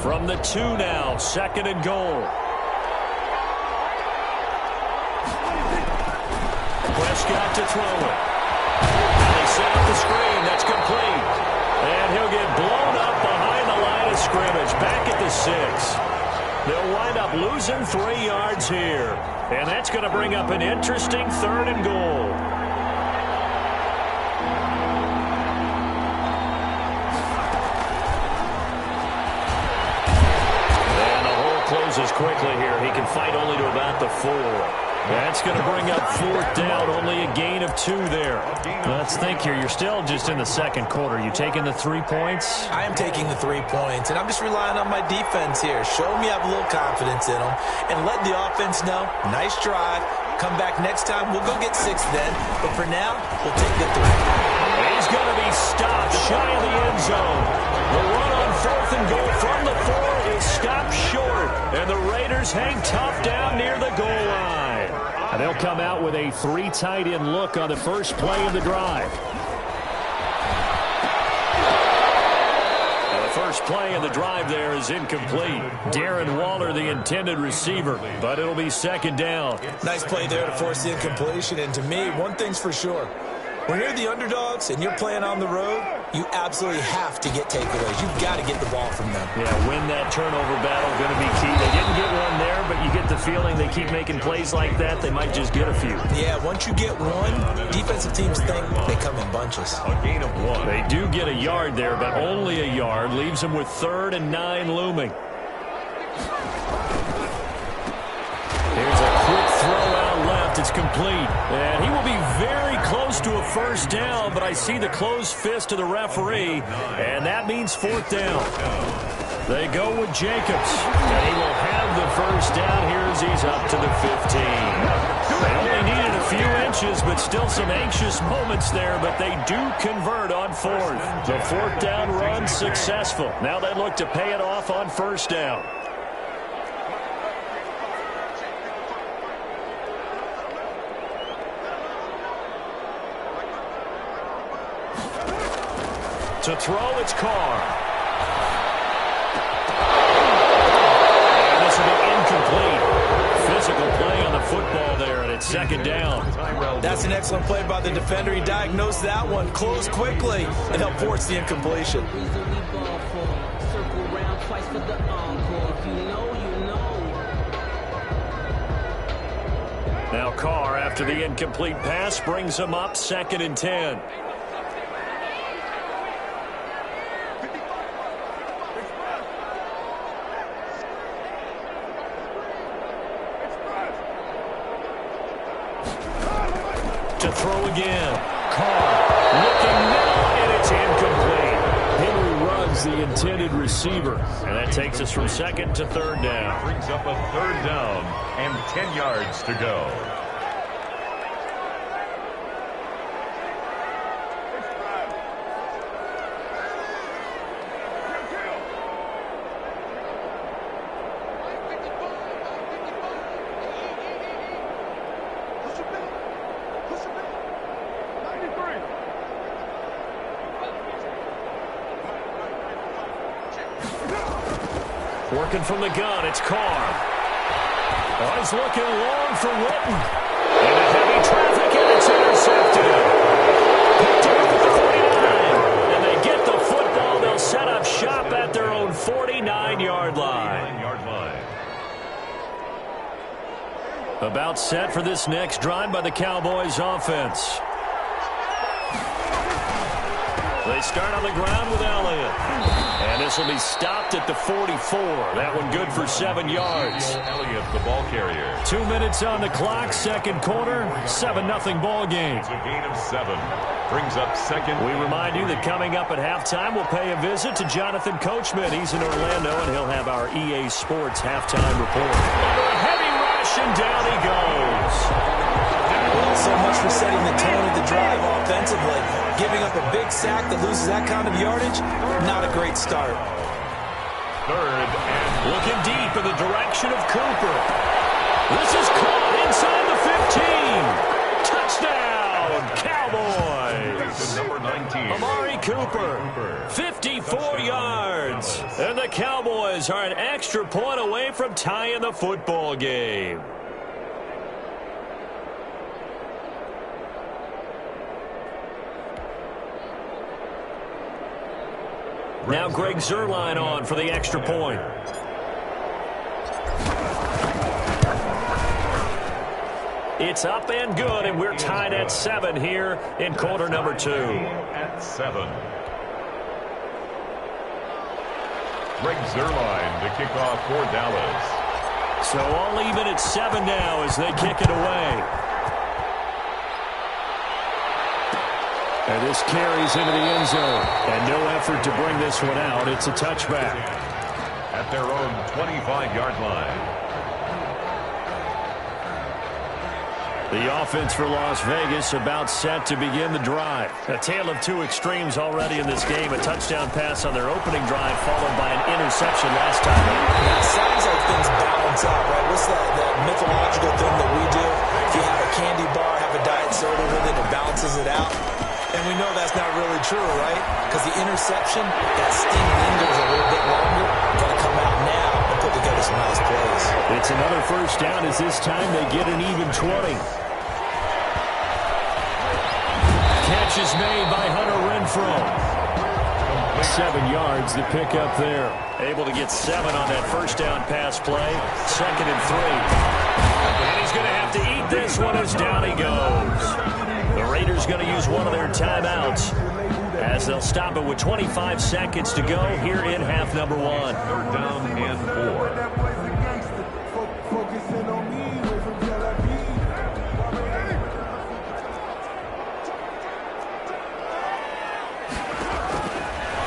From the 2 now, second and goal. Prescott to throw it. And they set up the screen. That's complete. And he'll get blown up behind the line of scrimmage. Back at the 6. They'll wind up losing 3 yards here. And that's going to bring up an interesting third and goal. Closes quickly here. He can fight only to about the 4. That's going to bring up fourth down. Only a gain of 2 there. Let's think here. You're still just in the second quarter. You taking the 3 points? I am taking the 3 points, and I'm just relying on my defense here. Show me I have a little confidence in them, and let the offense know. Nice drive. Come back next time. We'll go get 6 then. But for now, we'll take the 3. He's going to be stopped shy of the end zone. The run on fourth and goal from the 4 is stopped short. And the Raiders hang tough down near the goal line. And they'll come out with a 3 tight end look on the first play of the drive. And the first play of the drive there is incomplete. Darren Waller, the intended receiver, but it'll be second down. Nice play there to force the incompletion. And to me, one thing's for sure. When you're the underdogs and you're playing on the road, you absolutely have to get takeaways. You've got to get the ball from them. Yeah, win that turnover battle, going to be key. They didn't get one there, but you get the feeling they keep making plays like that, they might just get a few. Yeah, once you get one, defensive teams think they come in bunches. A gain of 1. They do get a yard there, but only a yard. Leaves them with 3rd and 9 looming. Here's a quick throw out left. It's complete. And he will be very close to a first down, but I see the closed fist of the referee, and that means fourth down. They go with Jacobs, and he will have the first down here as he's up to the 15. They only needed a few inches, but still some anxious moments there, but they do convert on 4th. The 4th down run successful. Now they look to pay it off on first down. To throw, it's Carr. And this will be incomplete. Physical play on the football there, and it's second down. That's an excellent play by the defender. He diagnosed that one, closed quickly, and helped force the incompletion. Circle round twice for the encore. If you know, you know. Now Carr, after the incomplete pass, brings him up 2nd and 10. To throw again. Carr looking now, and it's incomplete. Henry runs the intended receiver, and that takes us from 2nd to 3rd down. Brings up a 3rd down and 10 yards to go. Working from the gun, it's Carr. Oh, he's looking long for Witten. And a heavy traffic, and it's intercepted. Picked up at the 49. And they get the football. They'll set up shop at their own 49-yard line. About set for this next drive by the Cowboys offense. They start on the ground with Elliott. And this will be stopped at the 44. That one good for 7 yards. Elliott, the ball carrier. 2 minutes on the clock, 2nd quarter, 7-0 ball game. It's a gain of 7. Brings up 2nd. We remind you that coming up at halftime, we'll pay a visit to Jonathan Coachman. He's in Orlando, and he'll have our EA Sports halftime report. Under a heavy rush, and down he goes. Well, so much for setting the tone of the drive offensively. Giving up a big sack that loses that kind of yardage, not a great start. 3rd and looking deep in the direction of Cooper. This is caught inside the 15. Touchdown, Cowboys. number 19. Amari Cooper, 54 yards. And the Cowboys are an extra point away from tying the football game. Now Greg Zuerlein on for the extra point. It's up and good, and we're tied at 7 here in quarter number 2. At 7. Greg Zuerlein to kick off for Dallas. So all even at 7 now as they kick it away. And this carries into the end zone. And no effort to bring this one out. It's a touchback. At their own 25-yard line. The offense for Las Vegas about set to begin the drive. A tale of two extremes already in this game. A touchdown pass on their opening drive followed by an interception last time out. That sounds like things balance out, right? What's that mythological thing that we do? If you have a candy bar, have a diet soda with it, it balances it out. And we know that's not really true, right? Because the interception, that sting lingers a little bit longer. Got to come out now and put together some nice plays. It's another first down as this time they get an even 20. Catch is made by Hunter Renfrow. 7 yards, the pickup there. Able to get 7 on that first down pass play. 2nd and 3. And he's going to have to eat this one as down he goes. The Raiders going to use one of their timeouts as they'll stop it with 25 seconds to go here in half number 1. 3rd down and 4.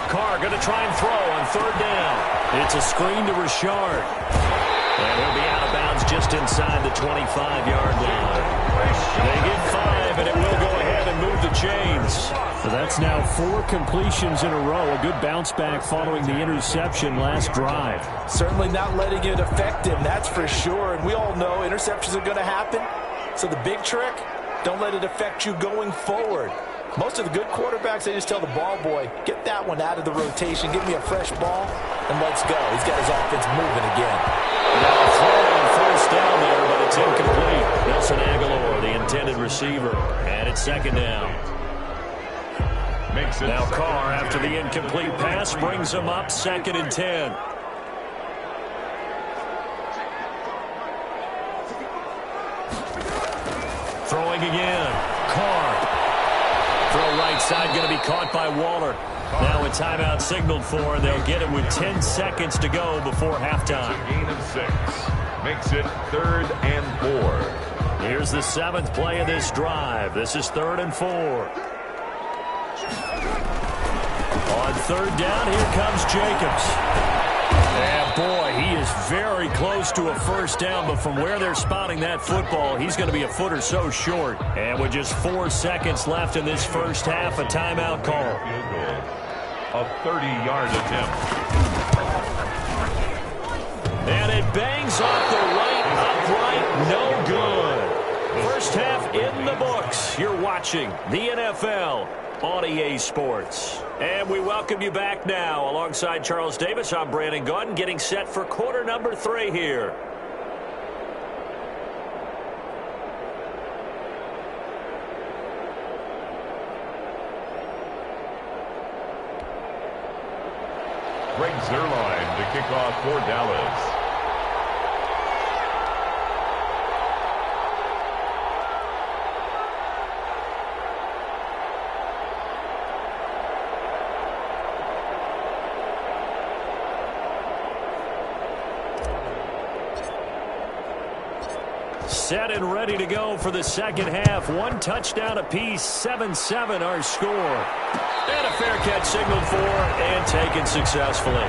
Carr going to try and throw on 3rd down. It's a screen to Richard. And he'll be out of bounds just inside the 25-yard line. They get 5, and it will go ahead and move the chains. So that's now 4 completions in a row. A good bounce back following the interception last drive. Certainly not letting it affect him, that's for sure. And we all know interceptions are going to happen. So the big trick, don't let it affect you going forward. Most of the good quarterbacks, they just tell the ball boy, get that one out of the rotation, give me a fresh ball, and let's go. He's got his offense moving again. Now a throw on 1st first down there, but it's incomplete. Nelson Aguilar, the intended receiver, and it's second down. Now Carr, after the incomplete pass, brings him up 2nd and 10. Throwing again. Carr. Throw right side, going to be caught by Waller. Now a timeout signaled for, and they'll get it with 10 seconds to go before halftime. Gain of 6. Makes it 3rd and 4. Here's the 7th play of this drive. This is 3rd and 4. On 3rd down, here comes Jacobs. And boy, he is very close to a first down, but from where they're spotting that football, he's going to be a foot or so short. And with just 4 seconds left in this first half, a timeout call. Field goal. A 30-yard attempt. And it bangs off the right upright, no good. First half in the books. You're watching the NFL on EA Sports. And we welcome you back now. Alongside Charles Davis, I'm Brandon Gaudin, getting set for quarter number 3 here. Greg Zuerlein to kick off for Dallas. Set and ready to go for the second half. 1 touchdown apiece, 7-7 our score. And a fair catch signaled for and taken successfully.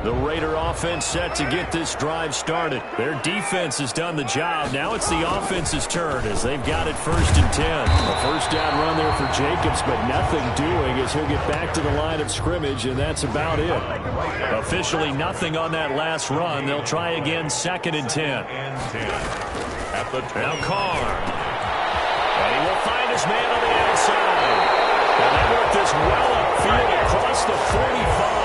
The Raider offense set to get this drive started. Their defense has done the job. Now it's the offense's turn as they've got it 1st and 10. A first down run there for Jacobs, but nothing doing as he'll get back to the line of scrimmage, and that's about it. Officially nothing on that last run. They'll try again 2nd and 10. At the now Carr. And he will find his man on the outside. And they work this well upfield across the 45.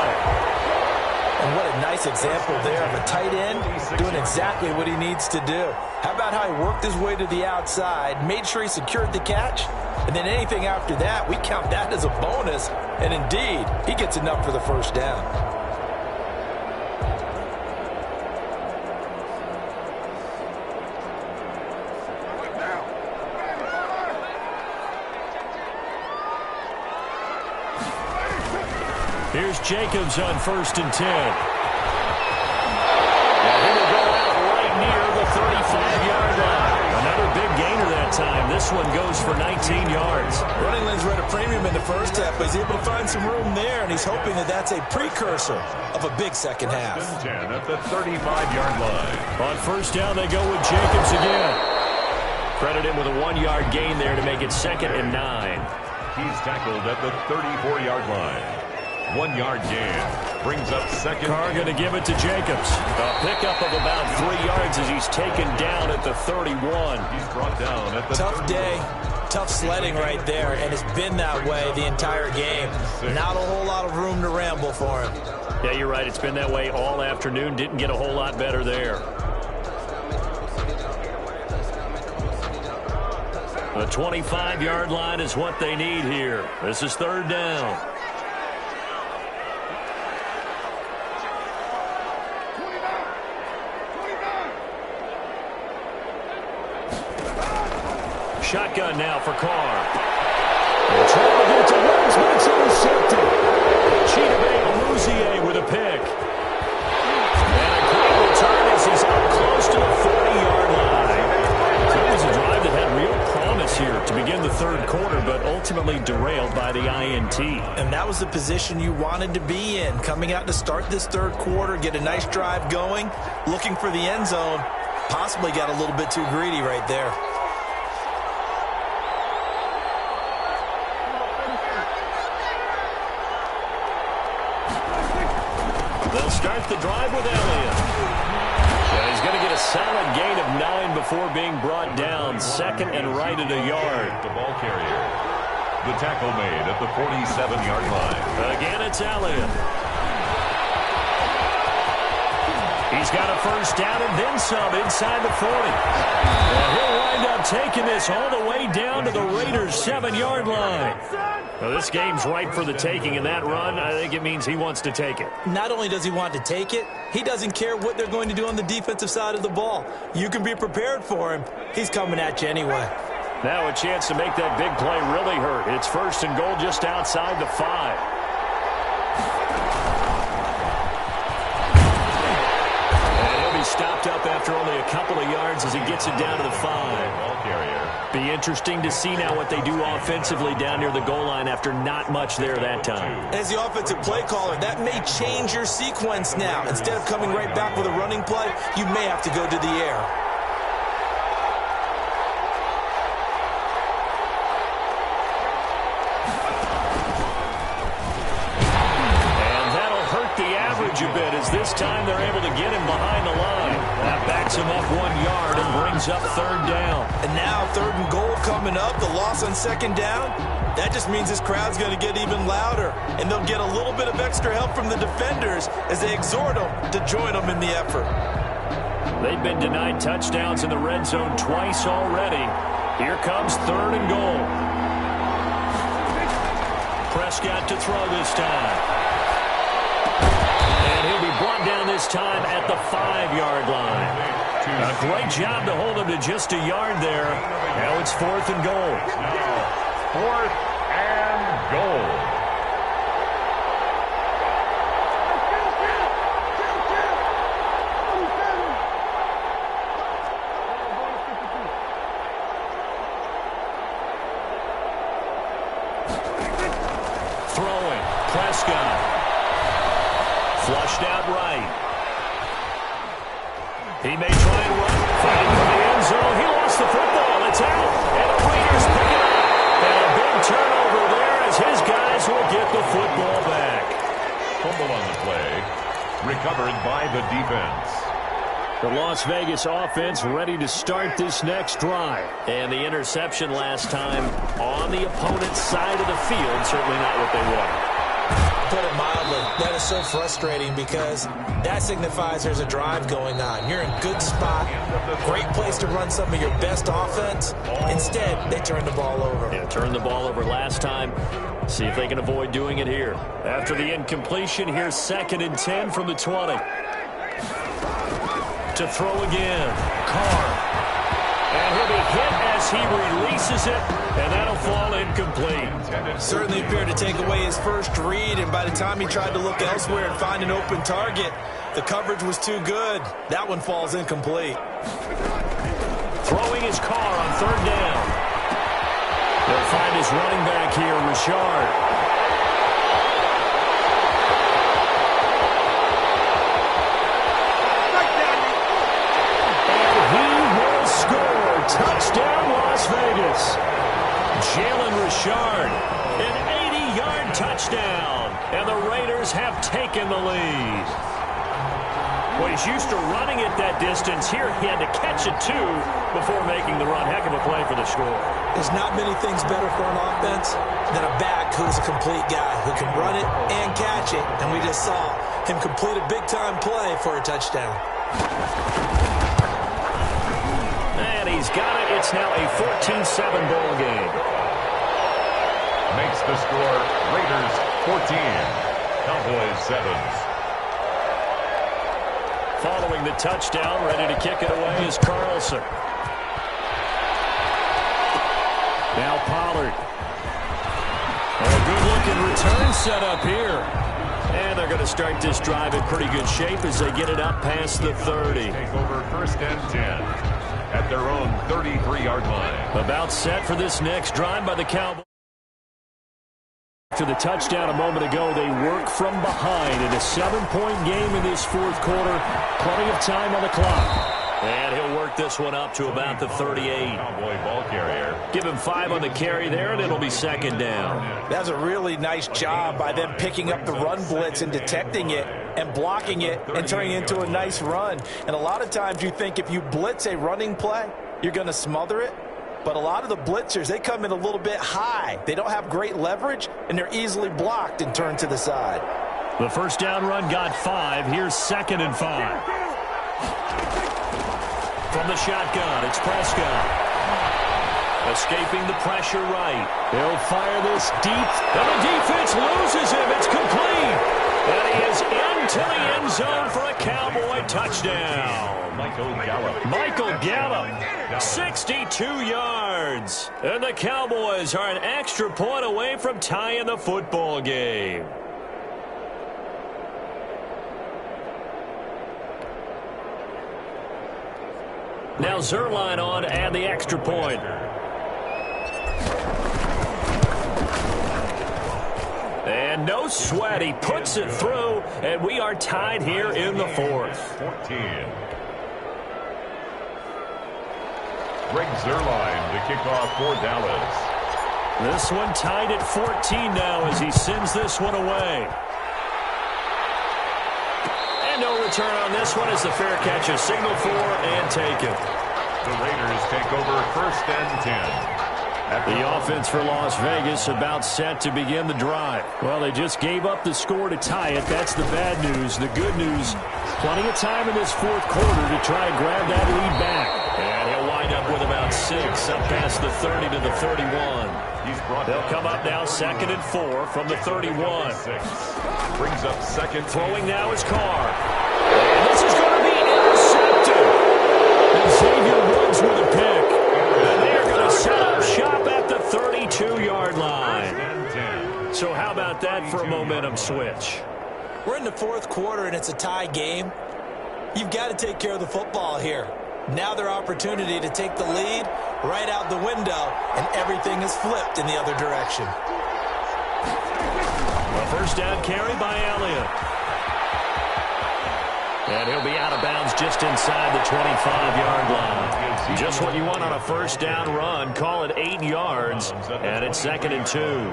And what a nice example there of a tight end doing exactly what he needs to do. How about how he worked his way to the outside, made sure he secured the catch, and then anything after that, we count that as a bonus. And indeed, he gets enough for the first down. Here's Jacobs on 1st and 10. Now he will go out right near the 35-yard line. Another big gainer that time. This one goes for 19 yards. Running lanes were at a premium in the first half, but he's able to find some room there, and he's hoping that that's a precursor of a big second half. 10 at the 35-yard line. On 1st down, they go with Jacobs again. Credit him with a 1-yard gain there to make it 2nd and 9. He's tackled at the 34-yard line. 1-yard gain. Brings up 2nd. Carr going to give it to Jacobs. A pickup of about 3 yards as he's taken down at the 31. He's brought down at the Tough 31. day, tough sledding right there, and it's been that way the entire game. Not a whole lot of room to ramble for him. Yeah, you're right. It's been that way all afternoon. Didn't get a whole lot better there. The 25-yard line is what they need here. This is 3rd down. Shotgun now for Carr. And trying to get it to Woods, but it's intercepted. Chidobe Awuzie with a pick. And a great return as he's up close to the 40-yard line. That was a drive that had real promise here to begin the 3rd quarter, but ultimately derailed by the INT. And that was the position you wanted to be in, coming out to start this 3rd quarter, get a nice drive going, looking for the end zone. Possibly got a little bit too greedy right there. They'll start the drive with Elliott. And he's going to get a solid gain of 9 before being brought down. Second and right at a yard. The ball carrier. The tackle made at the 47-yard line. Again, it's Elliott. He's got a first down and then some inside the 40. And he'll wind up taking this all the way down to the Raiders' 7-yard line. Well, this game's ripe for the taking, and that run, I think it means he wants to take it. Not only does he want to take it, he doesn't care what they're going to do on the defensive side of the ball. You can be prepared for him. He's coming at you anyway. Now a chance to make that big play really hurt. It's first and goal just outside the 5. Stopped up after only a couple of yards as he gets it down to the 5. Ball carrier. Be interesting to see now what they do offensively down near the goal line after not much there that time. As the offensive play caller, that may change your sequence now. Instead of coming right back with a running play, you may have to go to the air. A bit as this time they're able to get him behind the line. That backs him up 1 yard and brings up third down. And now third and goal coming up, the loss on second down. That just means this crowd's going to get even louder, and they'll get a little bit of extra help from the defenders as they exhort them to join them in the effort. They've been denied touchdowns in the red zone twice already. Here comes third and goal. Prescott to throw this time. And he'll be brought down this time at the 5-yard line. A great job to hold him to just a yard there. Now it's fourth and goal. Fourth and goal. Throwing. Prescott. Flushed out right. He may try and run. Fighting for the end zone. He lost the football. It's out. And the Raiders pick it up. And a big turnover there as his guys will get the football back. Fumble on the play. Recovered by the defense. The Las Vegas offense ready to start this next drive. And the interception last time on the opponent's side of the field. Certainly not what they wanted. Put it mildly, that is so frustrating because that signifies there's a drive going on. You're in a good spot, great place to run some of your best offense. Instead, they turn the ball over. Yeah, turned the ball over last time. See if they can avoid doing it here. After the incompletion, here's second and 10 from the 20. To throw again, Carr. And he'll be hit as he releases it, and that'll fall incomplete. Certainly appeared to take away his first read, and by the time he tried to look elsewhere and find an open target, the coverage was too good. That one falls incomplete. Throwing his Carr on third down. They'll find his running back here, Richard. Touchdown, Las Vegas. Jalen Richard, an 80-yard touchdown, and the Raiders have taken the lead. Well, he's used to running it that distance. Here, he had to catch it, too, before making the run. Heck of a play for the score. There's not many things better for an offense than a back who's a complete guy who can run it and catch it, and we just saw him complete a big-time play for a touchdown. And he's got it. It's now a 14-7 ball game. Makes the score Raiders 14, Cowboys 7. Following the touchdown, ready to kick it away is Carlson. Now Pollard. A good-looking return set up here. And they're going to start this drive in pretty good shape as they get it up past the 30. Take over first and 10 at their own 33-yard line. About set for this next drive by the Cowboys. After the touchdown a moment ago, they work from behind in a 7-point game in this fourth quarter. Plenty of time on the clock. And he'll work this one up to about the 38. Cowboy ball carrier. Give him 5 on the carry there, and it'll be second down. That's a really nice job by them picking up the run blitz and detecting it. and blocking it and turning it into a nice run. And a lot of times you think if you blitz a running play, you're going to smother it. But a lot of the blitzers, they come in a little bit high. They don't have great leverage, and they're easily blocked and turned to the side. The first down run got 5. Here's 2nd and 5. From the shotgun, it's Prescott. Escaping the pressure right. He'll fire this deep. And the defense loses him. It's complete. And he is into the end zone for a Cowboy touchdown. Michael Gallup, 62 yards. And the Cowboys are an extra point away from tying the football game. Now Zerline on to add the extra point. And no sweat. He puts it through, and we are tied here in the 4th. 14. Greg Zerline to kick off for Dallas. This one tied at 14 now as he sends this one away. And no return on this one as the fair catch is signaled for and taken. The Raiders take over 1st and 10. The offense for Las Vegas about set to begin the drive. Well, they just gave up the score to tie it. That's the bad news. The good news, plenty of time in this 4th quarter to try and grab that lead back. And he'll wind up with about 6 up past the 30 to the 31. They'll come up now 2nd and 4 from the 31. Brings up 2nd. Throwing now is Carr. And this is going to be intercepted. And Xavier Woods with a pick. And they are going to set up shop at the 32-yard line. So how about that for a momentum switch? We're in the 4th quarter, and it's a tie game. You've got to take care of the football here. Now their opportunity to take the lead right out the window, and everything is flipped in the other direction. A first down carry by Elliott. And he'll be out of bounds just inside the 25-yard line. Just what you want on a first down run. Call it 8 yards, and it's 2nd and 2.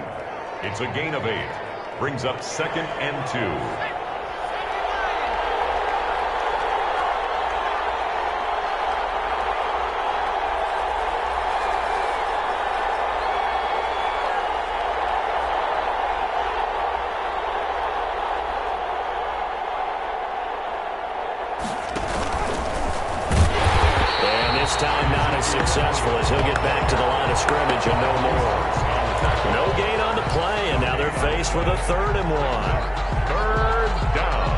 It's a gain of 8. Brings up 2nd and 2. Successful as he'll get back to the line of scrimmage and no more. No gain on the play, and now they're faced with a 3rd and 1. 3rd down.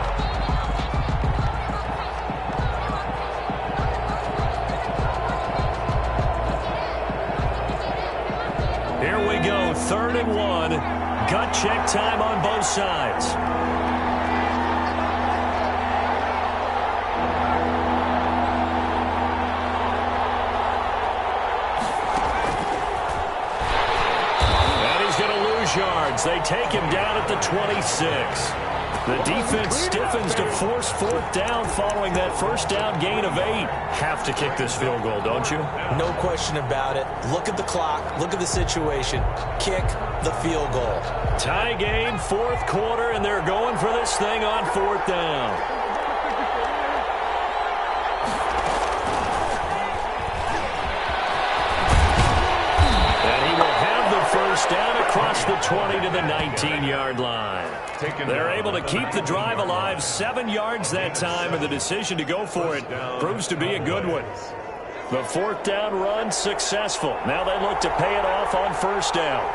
Here we go, 3rd and 1. Gut check time on both sides. Yards. They take him down at the 26. The defense stiffens to force 4th down following that first down gain of 8. Have to kick this field goal, don't you? No question about it. Look at the clock. Look at the situation. Kick the field goal. Tie game, 4th quarter, and they're going for this thing on 4th down. First down across the 20 to the 19-yard line. They're able to keep the drive alive 7 yards that time, and the decision to go for it proves to be a good one. The 4th down run successful. Now they look to pay it off on 1st down.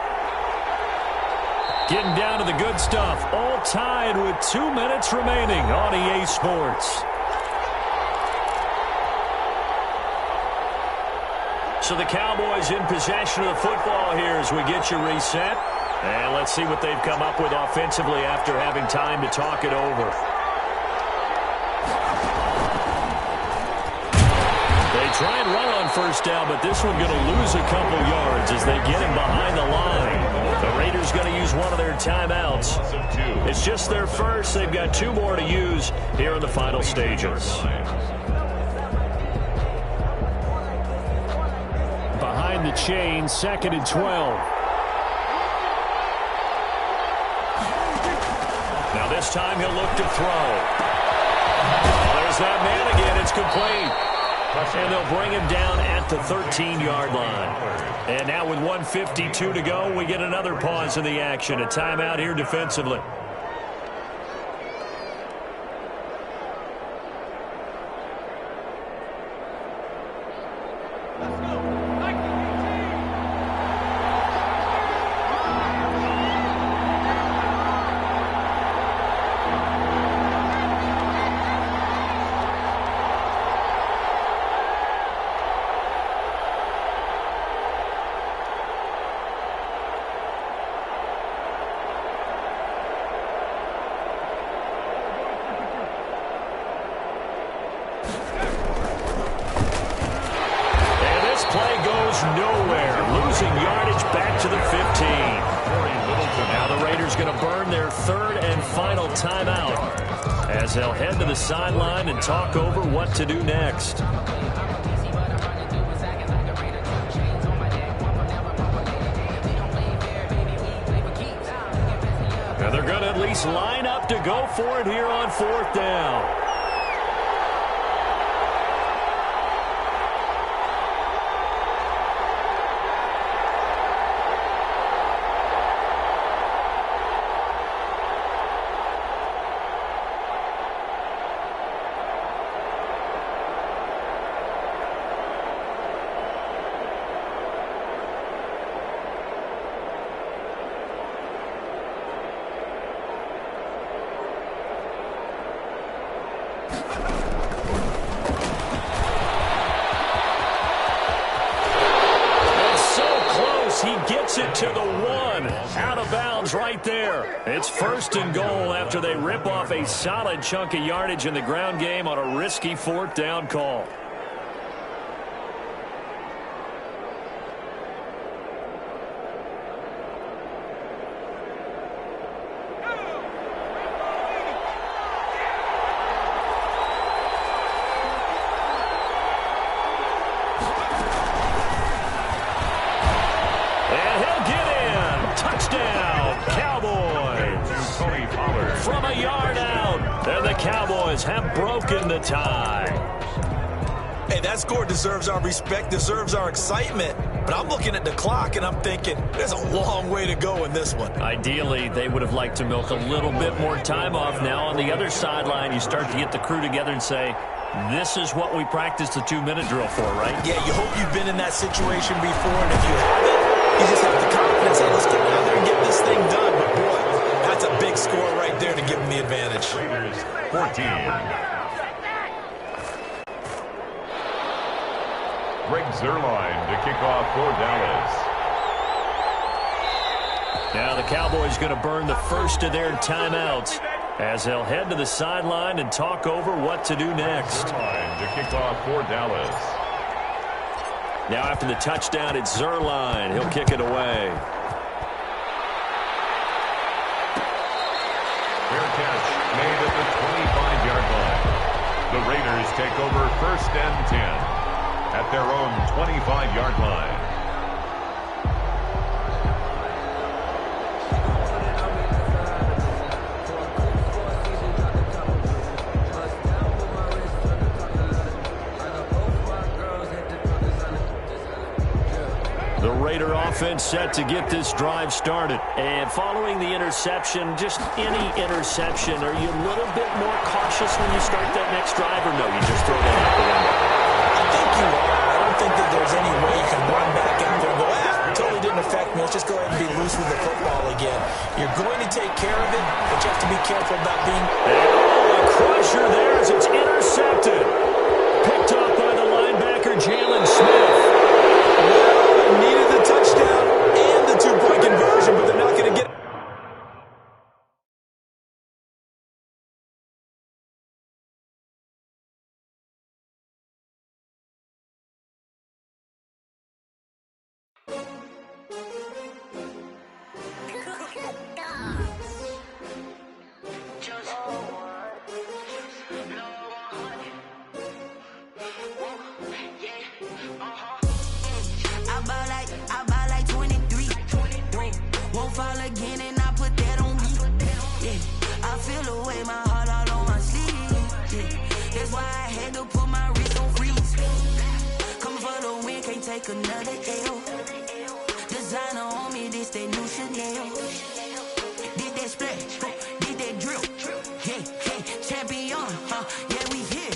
Getting down to the good stuff. All tied with 2 minutes remaining on EA Sports. So the Cowboys in possession of the football here as we get you reset. And let's see what they've come up with offensively after having time to talk it over. They try and run on 1st down, but this one going to lose a couple yards as they get him behind the line. The Raiders going to use one of their timeouts. It's just their first. They've got 2 more to use here in the final stages. Behind the chain, 2nd and 12. Now This time he'll look to throw. There's that man again. It's complete. And they'll bring him down at the 13-yard line. And now with 1:52 to go, we get another pause in the action. A timeout here defensively. Nowhere, losing yardage back to the 15. Now the Raiders going to burn their third and final timeout as they'll head to the sideline and talk over what to do next. Now they're going to at least line up to go for it here on 4th down. It to the 1, out of bounds right there. It's 1st and goal after they rip off a solid chunk of yardage in the ground game on a risky 4th down call. From a yard out, and the Cowboys have broken the tie. Hey, that score deserves our respect, deserves our excitement. But I'm looking at the clock, and I'm thinking, there's a long way to go in this one. Ideally, they would have liked to milk a little bit more time off. Now on the other sideline, you start to get the crew together and say, this is what we practiced the 2-minute drill for, right? Yeah, you hope you've been in that situation before, and if you haven't, you just have the confidence, hey, let's get down there and get this thing done. But boy, that's a big score right there to give them the advantage. Raiders 14. Greg Zuerlein to kick off for Dallas. Now the Cowboys going to burn the first of their timeouts as they'll head to the sideline and talk over what to do next. Zuerlein to kick off for Dallas. Now after the touchdown, it's Zuerlein. He'll kick it away. Fair catch made at the 25-yard line. The Raiders take over 1st and 10 at their own 25-yard line. The Raider offense set to get this drive started. And following the interception, just any interception, are you a little bit more cautious when you start that next drive, or no, you just throw that out the window? I think you are. I don't think that there's any way you can run back out there and go, it totally didn't affect me. Let's just go ahead and be loose with the football again. You're going to take care of it, but you have to be careful about being... A crusher there as it's intercepted. Picked up by the linebacker, Jalen Smith. Well, needed the touchdown and the 2-point conversion, but they're not going to get... Yeah, take another L. Designer on me, this they new Chanel. Did that splash, did that drill. Yeah, champion, yeah, we here.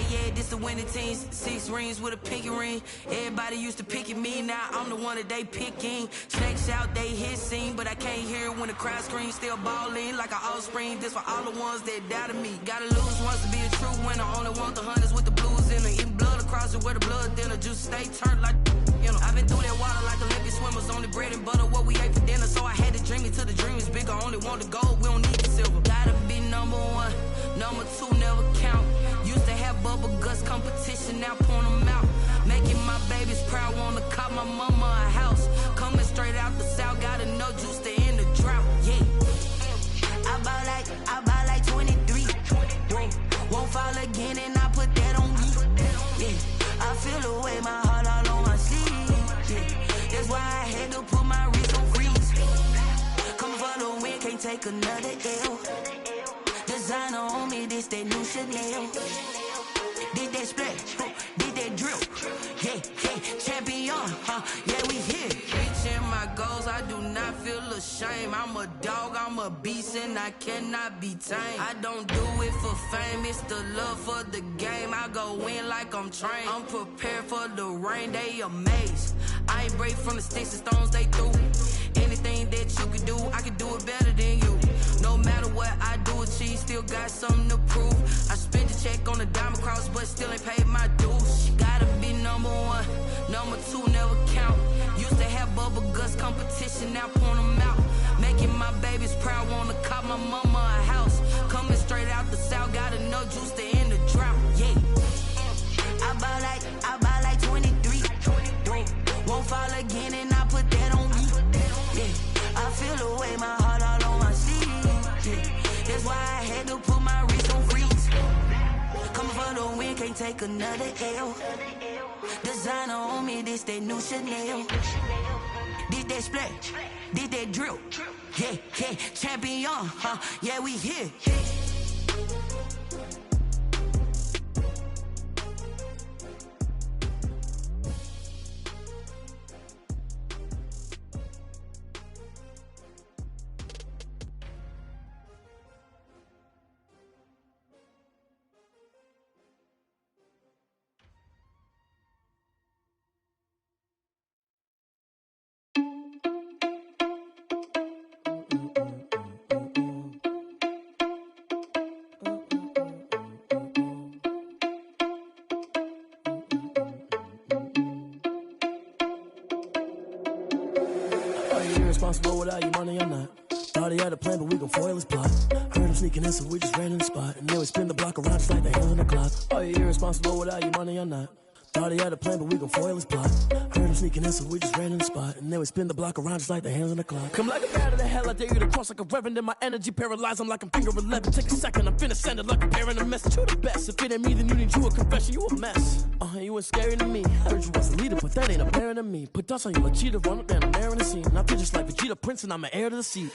Yeah, this the winning team. 6 rings with a pinky ring. Everybody used to pick at me, now I'm the one that they picking. Snakes out, they hit scene, but I can't hear it when the crowd screams. Still balling like an offspring. This for all the ones that doubted me. Gotta lose once to be a true winner. Only want the hunters with the blues in it. Eating blood across it where the blood thinner. Juice stay turned like, you know. I've been through that water like Olympic swimmers. Only bread and butter what we ate for dinner. So I had to dream it till the dream is bigger. Only want the gold, we don't need the silver. Gotta be number 1, number 2 never count. Used to have bubble guts competition, now point them out. Making my babies proud, wanna cop my mama a house. Coming straight out the south, gotta know juice to end the drought. Yeah, I buy like 23. Won't fall again and I put that on me. Yeah, I feel the way, my heart all on my sleeve. Yeah, that's why I had to put my wrist on freeze. Coming for the win, can't take another L. Designer on me, this that new Chanel. Did that splash, did that drill. Yeah, champion, yeah, we here. Reaching my goals, I do not feel ashamed. I'm a dog, I'm a beast, and I cannot be tamed. I don't do it for fame, it's the love for the game. I go in like I'm trained. I'm prepared for the rain, they amazed. I ain't break from the sticks and stones they threw. Anything that you can do, I can do it better than you. No matter what I do, achieve, still got something to prove. I spent the check on the diamond cross, but still ain't paid my dues. Gotta be number 1, number 2 never count. Used to have bubble guts competition, now point them out. Making my babies proud, wanna cop my mama a house. Coming straight out the south, gotta know juice to end the drought. Yeah, I buy like 23. Won't fall again and I put that on me. Yeah, I feel the way, my heart all on my sleeve. Yeah, that's why I had to put my wrist on freeze. Coming for the win, can't take another L. Designer on me, this that new Chanel. Did that splash, did that drill. Yeah, champion, yeah, we here. Irresponsible without your money, I'm not. Thought he had a plan, but we gon' foil his plot. Heard him sneaking in, so we just ran in the spot. And then we spin the block around just like the hands on the clock. Are you irresponsible without your money, I'm not. Thought he had a plan, but we gon' foil his plot. Heard him sneaking in, so we just ran in the spot. And then we spin the block around just like the hands on the clock. Come like a bat of the hell, I dare you to cross like a reverend. In my energy paralyzed, I'm like I'm finger 11. Take a second, I'm finna send it like a parent a message. You the best, if it ain't me, then you need you a confession. You a mess, you ain't scary to me. Heard you was a leader, but that ain't apparent to me. Put dust on you like cheetah, run up down, I'm there in the scene. I feel just like Vegeta Prince, and I'm an heir to the seat.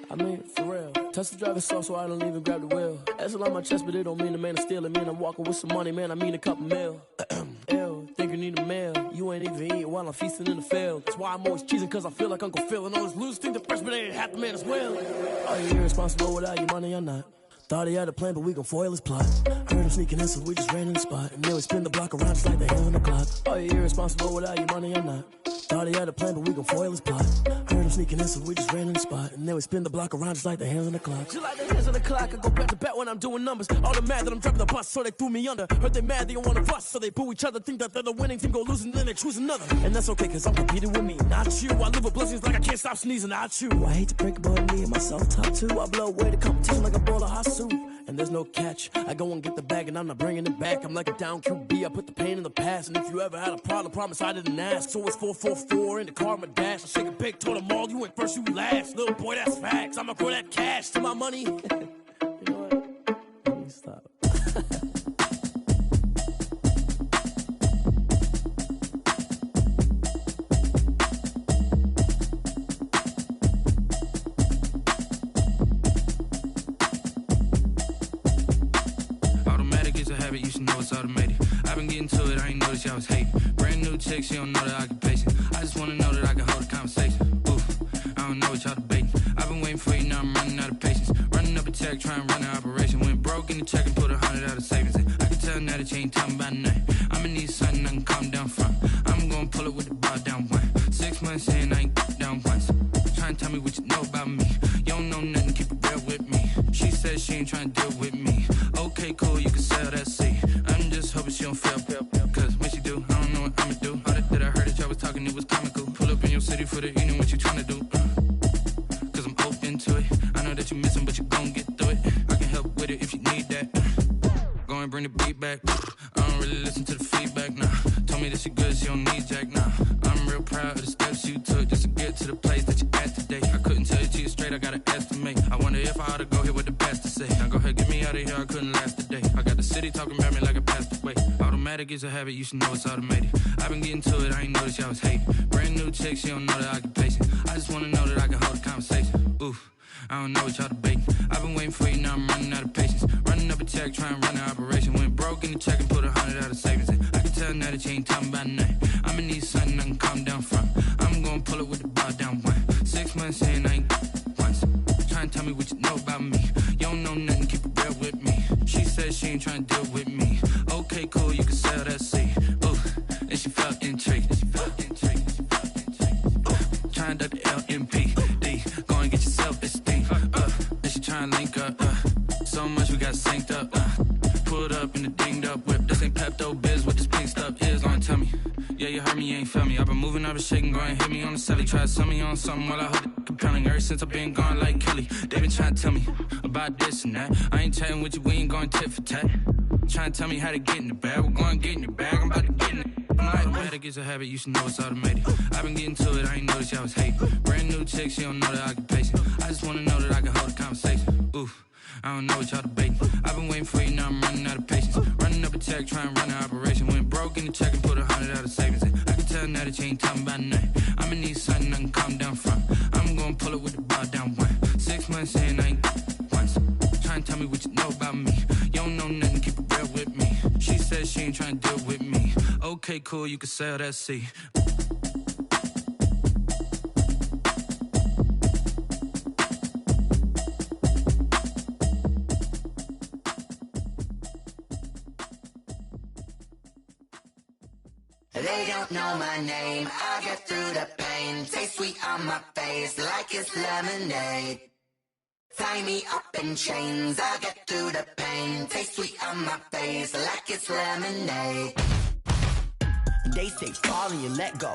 I mean, for real. Touch the driver's soft, so I don't even grab the wheel. That's on my chest, but it don't mean the man is stealing. Man, I'm walking with some money, man, I mean a couple mil. Ew, think you need a meal. You ain't even eating while I'm feasting in the field. That's why I'm always cheesing, cause I feel like Uncle Phil. And all those losers think the freshman ain't half the man as well. Are you irresponsible without your money, I'm not. Thought he had a plan, but we gon' foil his plot. Heard him sneaking in, so we just ran in the spot. And then we spin the block around just like the hands on the clock. Are you irresponsible without your money, I'm not. Thought he had a plan, but we gon' foil his plot. Heard him sneaking in, so we just ran in the spot. And then we spin the block around just like the hands on the clock. Just like the hands on the clock, I go back to back when I'm doing numbers. All the mad that I'm driving the bus, so they threw me under. Heard they mad, they don't wanna bust, so they boo each other. Think that they're the winning team, go losing, then they choose another. And that's okay, cause I'm competing with me, not you. I live with blessings like I can't stop sneezing, not you. I hate to break it, but me and myself top two. I blow away the competition like a bowl of hot soup. And there's no catch. I go and get the bag and I'm not bringing it back. I'm like a down QB, I put the pain in the past. And if you ever had a problem, promise I didn't ask. So it's 444 in the car, my dash. I shake a big, told them all, you ain't first, you last. Little boy, that's facts. I'ma grow that cash to my money. You know what? Let me stop. Automatic is a habit, you should know it's automated. I've been getting to it, I ain't noticed y'all was hating. Brand new new chick, she don't know the occupation. I just wanna know that I can hold a conversation. Oof, I don't know what y'all debating. I've been waiting for you, now I'm running out of patience. Running up a check, trying to run an operation. Went broke in the check and put 100 out of savings in. I can tell now that you ain't talking about nothing. I'ma need something I can calm down from. I'm gonna pull it with the bar down one. 6 months in, I ain't down once. Trying to tell me what you know about me. You don't know nothing, keep it real with me. She said she ain't trying to deal with me. Okay, cool, you can sell that seat. I'm just hoping she don't fail. Cause when she do, I don't know what I'ma do. All that I heard that y'all was talking, it was comical. Pull up in your city for the evening, what you trying to do? Cause I'm open to it. I know that you missing, but you gon' get through it. I can help with it if you need that. Go and bring the beat back. I don't really listen to the feedback, nah. Told me that she good, she don't need jack, nah. I'm real proud of the steps you took just to get to the place that you at today. I couldn't tell you to you straight, I gotta estimate. I wonder if I ought to go here with the best to say. Now go ahead, get me out of here, I couldn't last today. I got the city talking about me like I passed away. Automatic is a habit, you should know it's automated. I've been getting to it, I ain't noticed y'all was hating. Brand new chick, she don't know the occupation. I just wanna know that I can hold a conversation. Oof, I don't know what y'all debating. I've been waiting for you, now I'm running out of patience. Running up a check, trying to run an operation. Went broke in the check and put 100 out of savings in. I can tell now that you ain't talking about nothing. I'ma need something I can calm down from. I'm gonna pull it with the bar down one. 6 months in, I ain't once. Trying to tell me what you know about me. You don't know nothing, keep it real with me. She said she ain't trying to deal with me. Okay, cool, you can sell that seat. Ooh, and she felt intrigued. Trying to duck the LMPD. Go and get your self-esteem. And she trying to link up. So much we got synced up. Pulled up in the dinged up whip. This ain't Pepto-Biz, what this pink stuff is. Long tell me. Yeah, you heard me, you ain't felt me. I've been moving, I've been shaking, go and hit me on the celly. Try to sell me on something while I hold it compelling. Ever since I've been gone like Kelly, they been trying to tell me about this and that. I ain't chatting with you, we ain't going tit for tat. Trying to tell me how to get in the bag. We're going to get in the bag, I'm about to get in it. Automatic is a habit, you should know it's automated. I've been getting to it, I ain't noticed y'all was hating. Brand new chick, she don't know the occupation. I just wanna know that I can hold a conversation. Oof, I don't know what y'all debating. I've been waiting for you, now I'm running out of patience. Running up a check, trying to run an operation. Went broke in the check and put 100 out of savings in. I can tell now that you ain't talking about nothing. I'ma need something I can calm down from. I'm gonna pull it with the bar down one. 6 months in, I ain't once. Trying to tell me what you know about me. You don't know nothing, keep it real with me. She said she ain't trying to deal with me. Okay, cool, you can sell that seat. They don't know my name, I get through the pain. Taste sweet on my face like it's lemonade. Tie me up in chains, I get through the pain. Taste sweet on my face like it's lemonade. They say fall and you let go,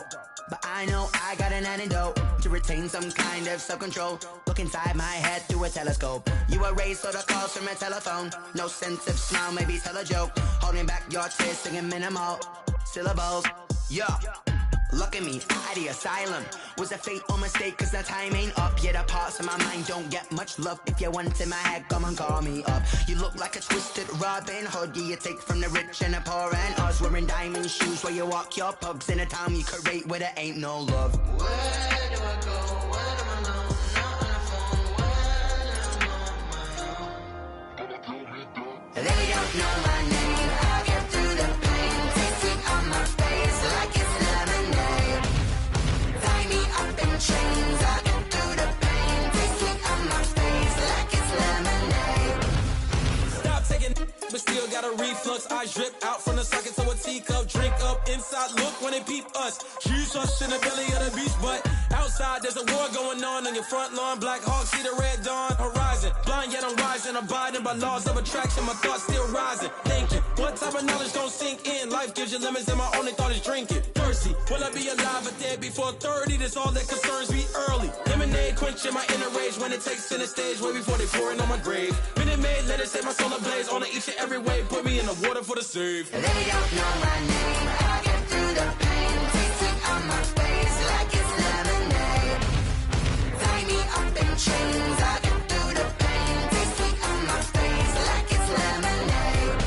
but I know I got an antidote to retain some kind of self-control. Look inside my head through a telescope. You erase all the calls from a telephone. No sense of smile, maybe tell a joke. Holding back your tears, singing minimal syllables. Yeah, look at me, out the asylum. Was a fate or mistake, cause the time ain't up. Yet the parts of my mind don't get much love. If you want in my head, come and call me up. You look like a twisted Robin Hood. Yeah, you take from the rich and the poor and us. Wearing diamond shoes where you walk your pugs in a town you could rate where there ain't no love. Where do I go? Where do I know? Not on the phone, when I'm on my own. They don't know my name, I get through the pain. Taste sweet on my face like it's lemonade. Tie me up in chains, I get through the pain. Taste sweet on my face like it's lemonade. Stop taking, but still got a reflux. I drip out from the socket to a teacup. Drink up inside, look when they peep us. Choose us in the belly of the beach, but outside there's a war going on your front lawn. Black Hawk, see the red dawn horizon. Blind yet I'm rising, abiding by laws of attraction. My thoughts still rising, thinking what type of knowledge don't sink in. Life gives you limits and my only thought is drinking. Thirsty, will I be alive or dead before 30? That's all that concerns me early. Lemonade quenching my inner rage when it takes center stage way before they pour it on my grave. Minute Maid, let it set my soul ablaze on each and every way. Put me in the water for the save. They don't know my name, I get through the pain. Taste sweet on my face like it's lemonade. Tie me up in chains, I get through the pain. Taste sweet on my face like it's lemonade.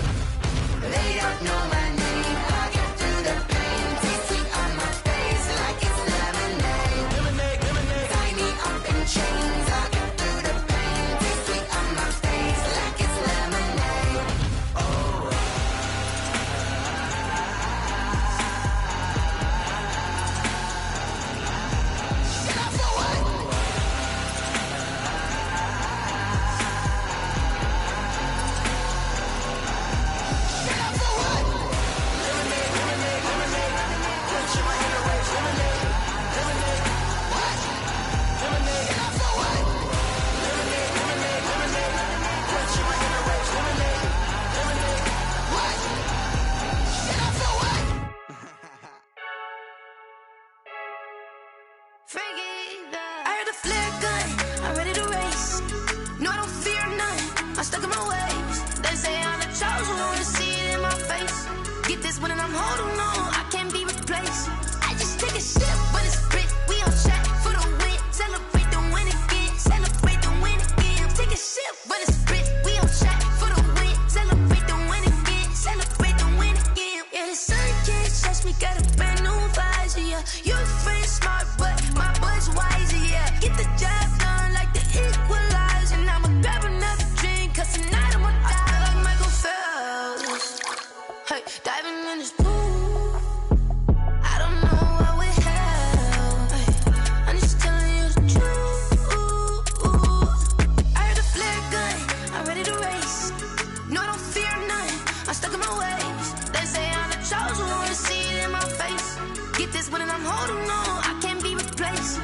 They don't know my name, I get through the pain. Taste sweet on my face like it's lemonade. Lemonade, lemonade. Tie me up in chains, I get through the pain. Taste sweet on my face like it's lemonade. Oh, I heard a flare gun, I'm ready to race. No, I don't fear none, I'm stuck in my ways. They say I'm the chosen one, to see it in my face. Get this one and I'm holding on, I can't be replaced. I just take a sip, but it's split. We on track for the win. Celebrate the win again, celebrate the win again. Take a sip, but it's split. We on track for the win. Celebrate the win again, celebrate the win again. Yeah, the sun can't touch me, got a brand new visor, yeah. Your friend smart, but my boy's wiser, yeah. Get the job done like the equalizer. Now I'ma grab another drink, cause tonight I'ma die like Michael Phelps. Hey, diving in this pool, I don't know what would help. Hey, I'm just telling you the truth. I heard a flare gun, I'm ready to race. No, I don't fear none, I'm stuck in my ways. They say I'm the chosen one, to see it in my face. Get this one and I'm holding on, I can't be replaced.